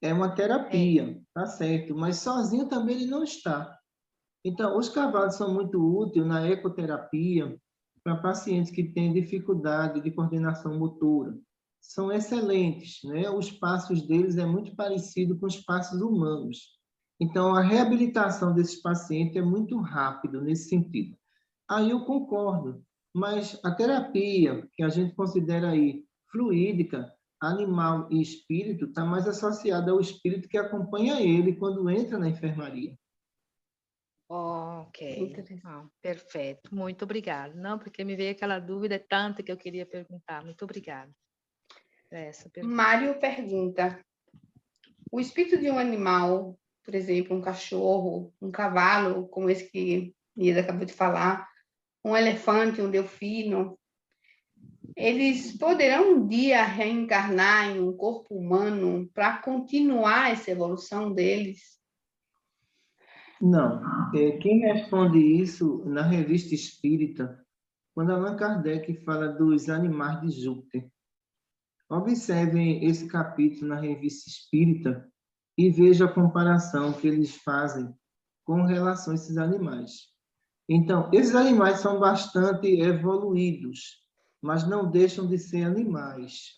É uma terapia, tá certo, mas sozinho também ele não está. Então, os cavalos são muito úteis na ecoterapia para pacientes que têm dificuldade de coordenação motora. São excelentes, né? Os passos deles é muito parecido com os passos humanos. Então, a reabilitação desses pacientes é muito rápido nesse sentido. Aí eu concordo, mas a terapia que a gente considera aí fluídica, animal e espírito, está mais associada ao espírito que acompanha ele quando entra na enfermaria. Ok, perfeito, muito obrigada. Não, porque me veio aquela dúvida tanta que eu queria perguntar. Muito obrigada. Mário pergunta: o espírito de um animal, por exemplo, um cachorro, um cavalo, como esse que Nida acabou de falar, um elefante, um delfino, eles poderão um dia reencarnar em um corpo humano para continuar essa evolução deles? Não. Quem responde isso na Revista Espírita, quando Allan Kardec fala dos animais de Júpiter. Observem esse capítulo na Revista Espírita e vejam a comparação que eles fazem com relação a esses animais. Então, esses animais são bastante evoluídos, mas não deixam de ser animais.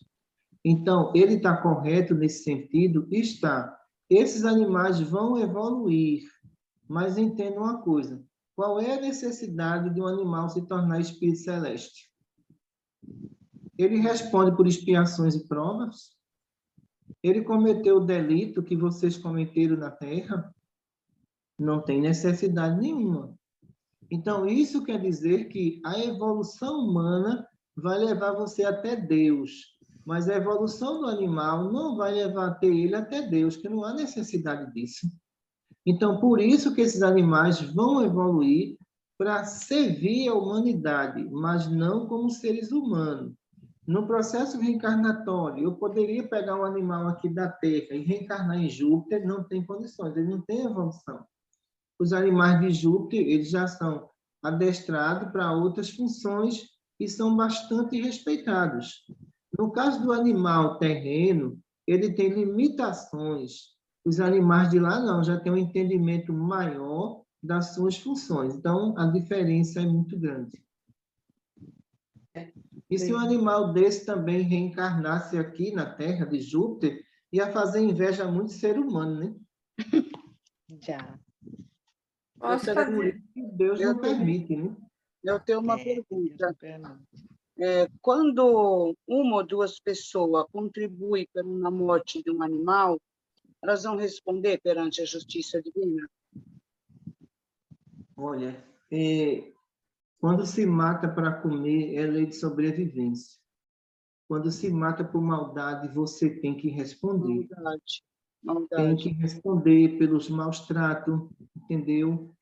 Então, ele está correto nesse sentido? Está. Esses animais vão evoluir, mas entenda uma coisa, qual é a necessidade de um animal se tornar espírito celeste? Ele responde por expiações e provas? Ele cometeu o delito que vocês cometeram na Terra? Não tem necessidade nenhuma. Então, isso quer dizer que a evolução humana vai levar você até Deus, mas a evolução do animal não vai levar até ele até Deus, que não há necessidade disso. Então, por isso que esses animais vão evoluir para servir a humanidade, mas não como seres humanos. No processo reencarnatório, eu poderia pegar um animal aqui da Terra e reencarnar em Júpiter, não tem condições, ele não tem evolução. Os animais de Júpiter, eles já são adestrados para outras funções e são bastante respeitados. No caso do animal terreno, ele tem limitações. Os animais de lá não, já têm um entendimento maior das suas funções. Então, a diferença é muito grande. E se um animal desse também reencarnasse aqui na Terra de Júpiter, ia fazer inveja a muito ser humano, né? Já. Posso Doutora fazer? Deus não permite, né? Eu tenho uma Deus pergunta. não permite. Quando uma ou duas pessoas contribuem na morte de um animal, elas vão responder perante a justiça divina? Olha, quando se mata para comer, é lei de sobrevivência. Quando se mata por maldade, você tem que responder. Maldade. Tem que Maldade. responder pelos maus tratos, entendeu?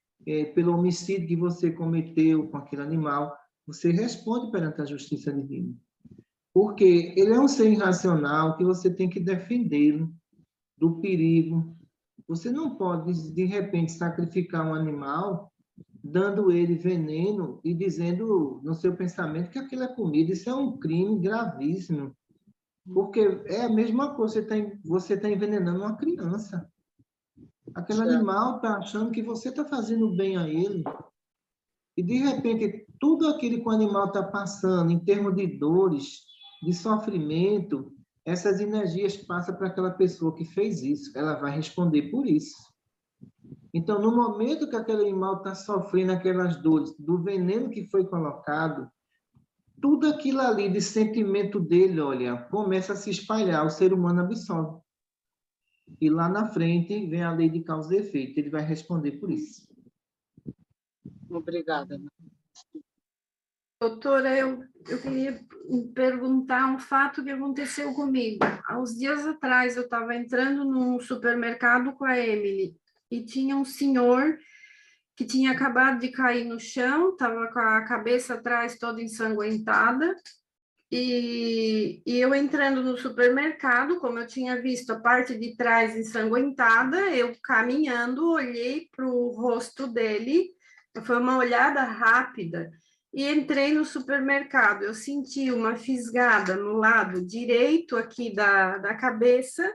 Pelo homicídio que você cometeu com aquele animal, você responde perante a justiça divina. Porque ele é um ser irracional que você tem que defendê-lo do perigo. Você não pode, de repente, sacrificar um animal, dando ele veneno e dizendo no seu pensamento que aquilo é comida. Isso é um crime gravíssimo. Porque é a mesma coisa, você tá envenenando uma criança. Aquele Certo. animal está achando que você está fazendo bem a ele. E, de repente, tudo aquilo que o animal está passando, em termos de dores, de sofrimento, essas energias passam para aquela pessoa que fez isso. Ela vai responder por isso. Então, no momento que aquele animal está sofrendo aquelas dores, do veneno que foi colocado, tudo aquilo ali de sentimento dele, olha, começa a se espalhar, o ser humano absorve. E lá na frente vem a lei de causa e efeito, ele vai responder por isso. Obrigada. Doutora, eu queria perguntar um fato que aconteceu comigo. Há uns dias atrás, eu estava entrando num supermercado com a Emily e tinha um senhor que tinha acabado de cair no chão, estava com a cabeça atrás toda ensanguentada. E eu entrando no supermercado, como eu tinha visto a parte de trás ensanguentada, eu caminhando, olhei para o rosto dele, foi uma olhada rápida, e entrei no supermercado. Eu senti uma fisgada no lado direito aqui da cabeça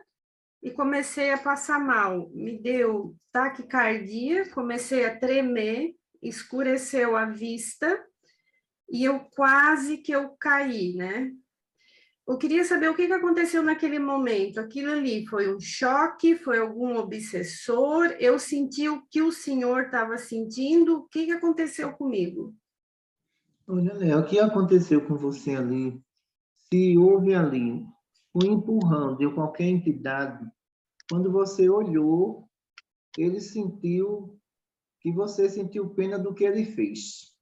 e comecei a passar mal. Me deu taquicardia, comecei a tremer, escureceu a vista, e eu quase que eu caí, né? Eu queria saber o que aconteceu naquele momento. Aquilo ali foi um choque, foi algum obsessor? Eu senti o que o senhor estava sentindo? O que aconteceu comigo? Olha, Léo, o que aconteceu com você ali? Se houve ali um empurrão de qualquer entidade, quando você olhou, ele sentiu que você sentiu pena do que ele fez.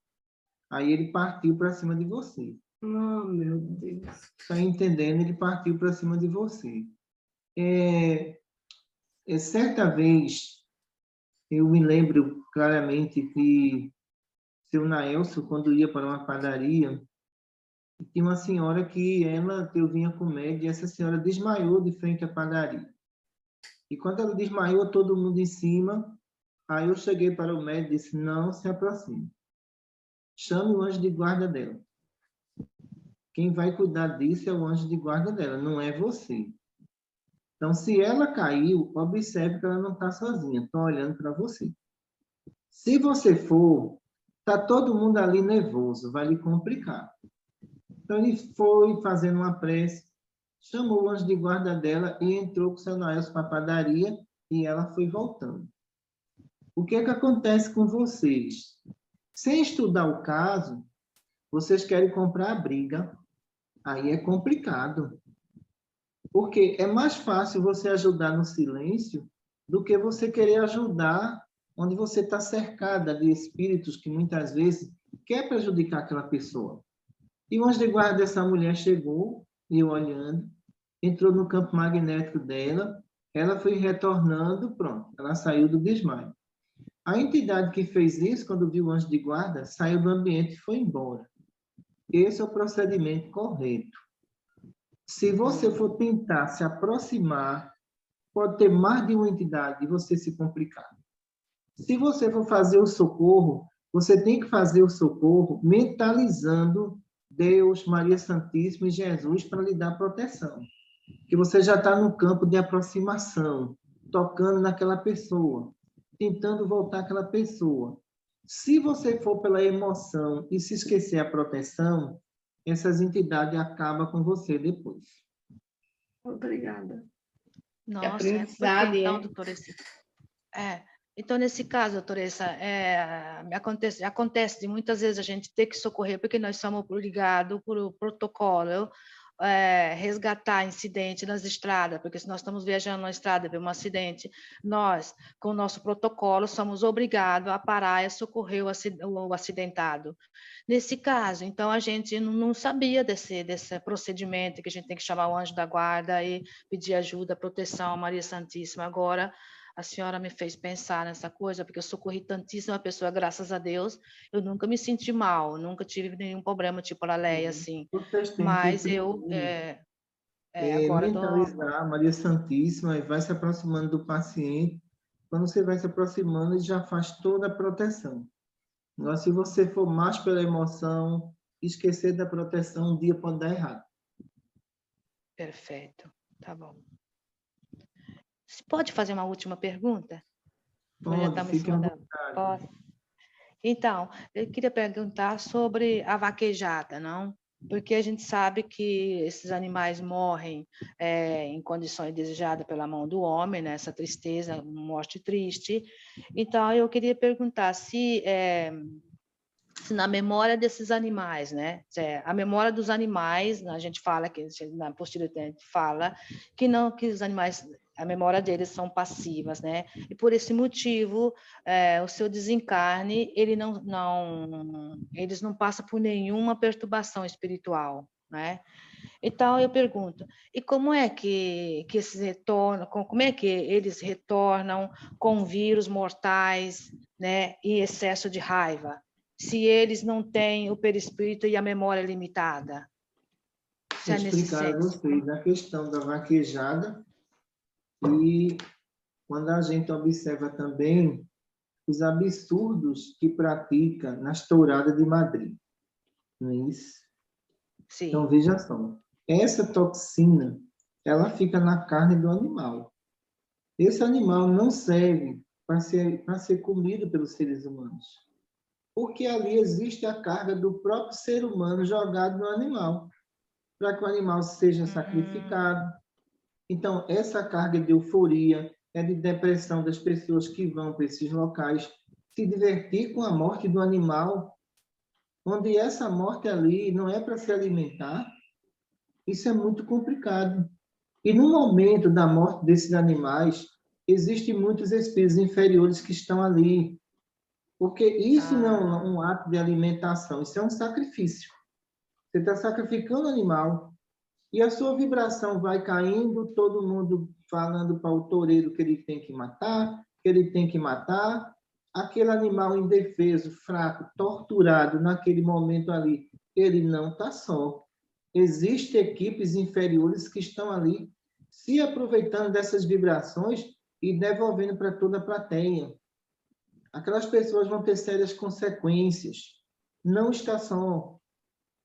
Aí ele partiu para cima de você. Oh, meu Deus. Está entendendo? Ele partiu para cima de você. Certa vez, eu me lembro claramente que seu Naelso, quando ia para uma padaria, tinha uma senhora que eu vinha com média, e essa senhora desmaiou de frente à padaria. E quando ela desmaiou, todo mundo em cima, aí eu cheguei para o médico e disse, não se aproxime. Chame o anjo de guarda dela. Quem vai cuidar disso é o anjo de guarda dela, não é você. Então, se ela caiu, observe que ela não está sozinha, está olhando para você. Se você for, está todo mundo ali nervoso, vai lhe complicar. Então, ele foi fazendo uma prece, chamou o anjo de guarda dela e entrou com o seu Naelso para a padaria e ela foi voltando. O que acontece com vocês? Sem estudar o caso, vocês querem comprar a briga. Aí é complicado. Porque é mais fácil você ajudar no silêncio do que você querer ajudar onde você está cercada de espíritos que muitas vezes quer prejudicar aquela pessoa. E o anjo de guarda dessa mulher chegou, e eu olhando, entrou no campo magnético dela, ela foi retornando, pronto, ela saiu do desmaio. A entidade que fez isso, quando viu o anjo de guarda, saiu do ambiente e foi embora. Esse é o procedimento correto. Se você for tentar se aproximar, pode ter mais de uma entidade e você se complicar. Se você for fazer o socorro, você tem que fazer o socorro mentalizando Deus, Maria Santíssima e Jesus para lhe dar proteção. Que você já está no campo de aproximação, tocando naquela pessoa, tentando voltar aquela pessoa. Se você for pela emoção e se esquecer a proteção, essas entidades acabam com você depois. Obrigada. Nossa, é muito aprendizado, legal, é. doutora, Então, nesse caso, doutoressa, acontece de muitas vezes a gente ter que socorrer, porque nós somos obrigados por protocolo, resgatar incidente nas estradas, porque se nós estamos viajando na estrada e vemos um acidente, nós, com o nosso protocolo, somos obrigados a parar e socorrer o acidentado. Nesse caso, então, a gente não sabia desse procedimento, que a gente tem que chamar o anjo da guarda e pedir ajuda, proteção a Maria Santíssima. Agora, a senhora me fez pensar nessa coisa, porque eu socorri tantíssima pessoa, graças a Deus, eu nunca me senti mal, nunca tive nenhum problema, tipo a Leia, assim. Vocês têm Mas que eu, agora mentalizar a Maria Santíssima e vai se aproximando do paciente. Quando você vai se aproximando, ele já faz toda a proteção. Agora, se você for mais pela emoção, esquecer da proteção, um dia pode dar errado. Perfeito, tá bom. Você pode fazer uma última pergunta? Pode, fique à vontade. Posso? Então, eu queria perguntar sobre a vaquejada, não? Porque a gente sabe que esses animais morrem em condições desejadas pela mão do homem, né? Essa tristeza, morte triste. Então, eu queria perguntar se na memória desses animais, né? A memória dos animais, a gente fala que na postura a gente fala que os animais, a memória deles são passivas, né? E por esse motivo, o seu desencarne, eles não passam por nenhuma perturbação espiritual, né? Então eu pergunto, e como é que esses retornam, como é que eles retornam com vírus mortais, né? E excesso de raiva, se eles não têm o perispírito e a memória limitada? Vou explicar a vocês a questão da vaquejada e quando a gente observa também os absurdos que pratica nas touradas de Madrid. Não é isso? Sim. Então, veja só. Essa toxina, ela fica na carne do animal. Esse animal não serve para ser comido pelos seres humanos. Porque ali existe a carga do próprio ser humano jogado no animal, para que o animal seja sacrificado. Então, essa carga de euforia, de depressão das pessoas que vão para esses locais, se divertir com a morte do animal, onde essa morte ali não é para se alimentar, isso é muito complicado. E no momento da morte desses animais, existem muitos espíritos inferiores que estão ali, porque isso não é um ato de alimentação, isso é um sacrifício. Você está sacrificando o animal e a sua vibração vai caindo, todo mundo falando para o toureiro que ele tem que matar, aquele animal indefeso, fraco, torturado naquele momento ali, ele não está só. Existem equipes inferiores que estão ali se aproveitando dessas vibrações e devolvendo para toda a plateia. Aquelas pessoas vão ter sérias consequências. Não está só.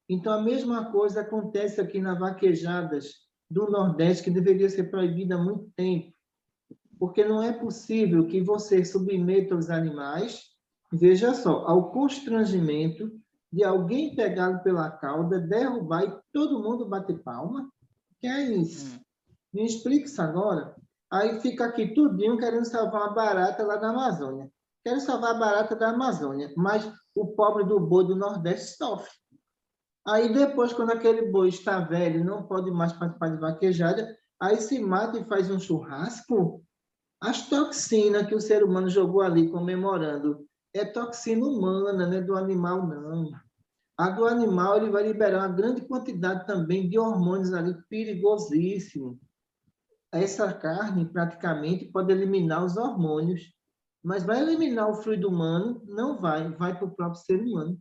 Então, a mesma coisa acontece aqui nas vaquejadas do Nordeste, que deveria ser proibida há muito tempo. Porque não é possível que você submeta os animais, veja só, ao constrangimento de alguém pegá-lo pela cauda, derrubar e todo mundo bater palma. Que é isso? Me explica isso agora. Aí fica aqui tudinho querendo salvar uma barata lá da Amazônia. Quero salvar a barata da Amazônia, mas o pobre do boi do Nordeste sofre. Aí depois, quando aquele boi está velho, não pode mais participar de vaquejada, aí se mata e faz um churrasco. As toxinas que o ser humano jogou ali comemorando é toxina humana, não é do animal, não. A do animal ele vai liberar uma grande quantidade também de hormônios ali perigosíssimos. Essa carne praticamente pode eliminar os hormônios, mas vai eliminar o fluido humano? Não vai para o próprio ser humano.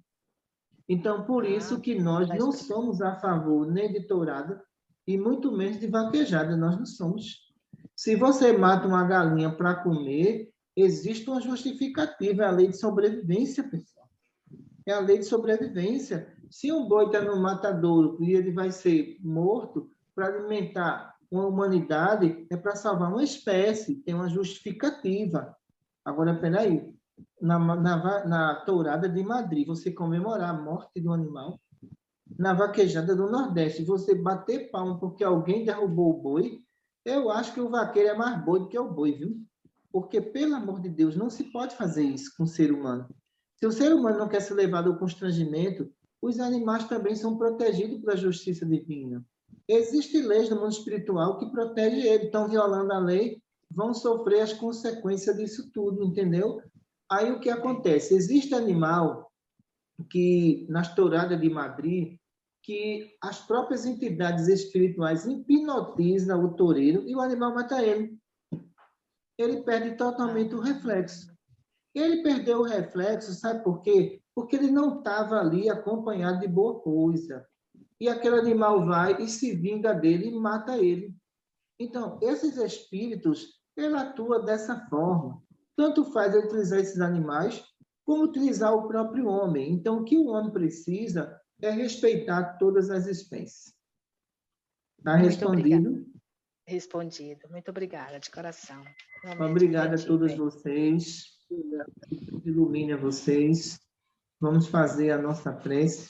Então, por isso que nós não somos a favor nem de tourada e muito menos de vaquejada, nós não somos. Se você mata uma galinha para comer, existe uma justificativa, é a lei de sobrevivência, pessoal. É a lei de sobrevivência. Se um boi está no matadouro e ele vai ser morto para alimentar uma humanidade, é para salvar uma espécie, tem uma justificativa. Agora, peraí, na tourada de Madrid, você comemorar a morte do animal, na vaquejada do Nordeste, você bater palma porque alguém derrubou o boi, eu acho que o vaqueiro é mais boi do que o boi, viu? Porque, pelo amor de Deus, não se pode fazer isso com o ser humano. Se o ser humano não quer ser levado ao constrangimento, os animais também são protegidos pela justiça divina. Existem leis no mundo espiritual que protegem eles. Estão violando a lei, vão sofrer as consequências disso tudo, entendeu? Aí o que acontece? Existe animal que, nas touradas de Madrid, que as próprias entidades espirituais hipnotizam o toureiro e o animal mata ele. Ele perde totalmente o reflexo. Ele perdeu o reflexo, sabe por quê? Porque ele não estava ali acompanhado de boa coisa. E aquele animal vai e se vinga dele e mata ele. Então, esses espíritos, ele atua dessa forma. Tanto faz ele utilizar esses animais, como utilizar o próprio homem. Então, o que o homem precisa é respeitar todas as espécies. Está respondido? Respondido. Muito obrigada, de coração. Obrigada a todos vocês. Que ilumine a vocês. Vamos fazer a nossa prece.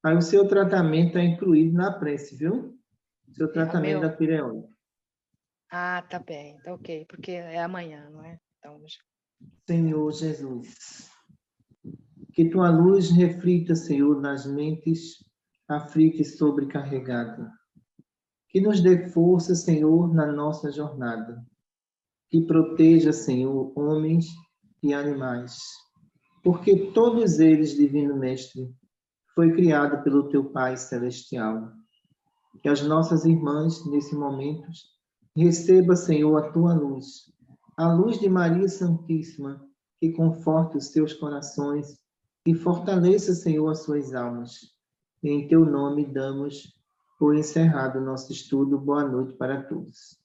Aí o seu tratamento está incluído na prece, viu? O seu tratamento da tireoide. Ah, tá bem. Tá ok. Porque é amanhã, não é? Então, Senhor Jesus, que tua luz reflita, Senhor, nas mentes aflitas e sobrecarregadas. Que nos dê força, Senhor, na nossa jornada. Que proteja, Senhor, homens e animais. Porque todos eles, Divino Mestre, foi criado pelo teu Pai Celestial. Que as nossas irmãs, nesse momento, receba, Senhor, a tua luz. A luz de Maria Santíssima, que conforte os seus corações e fortaleça, Senhor, as suas almas. E em teu nome damos por encerrado o nosso estudo. Boa noite para todos.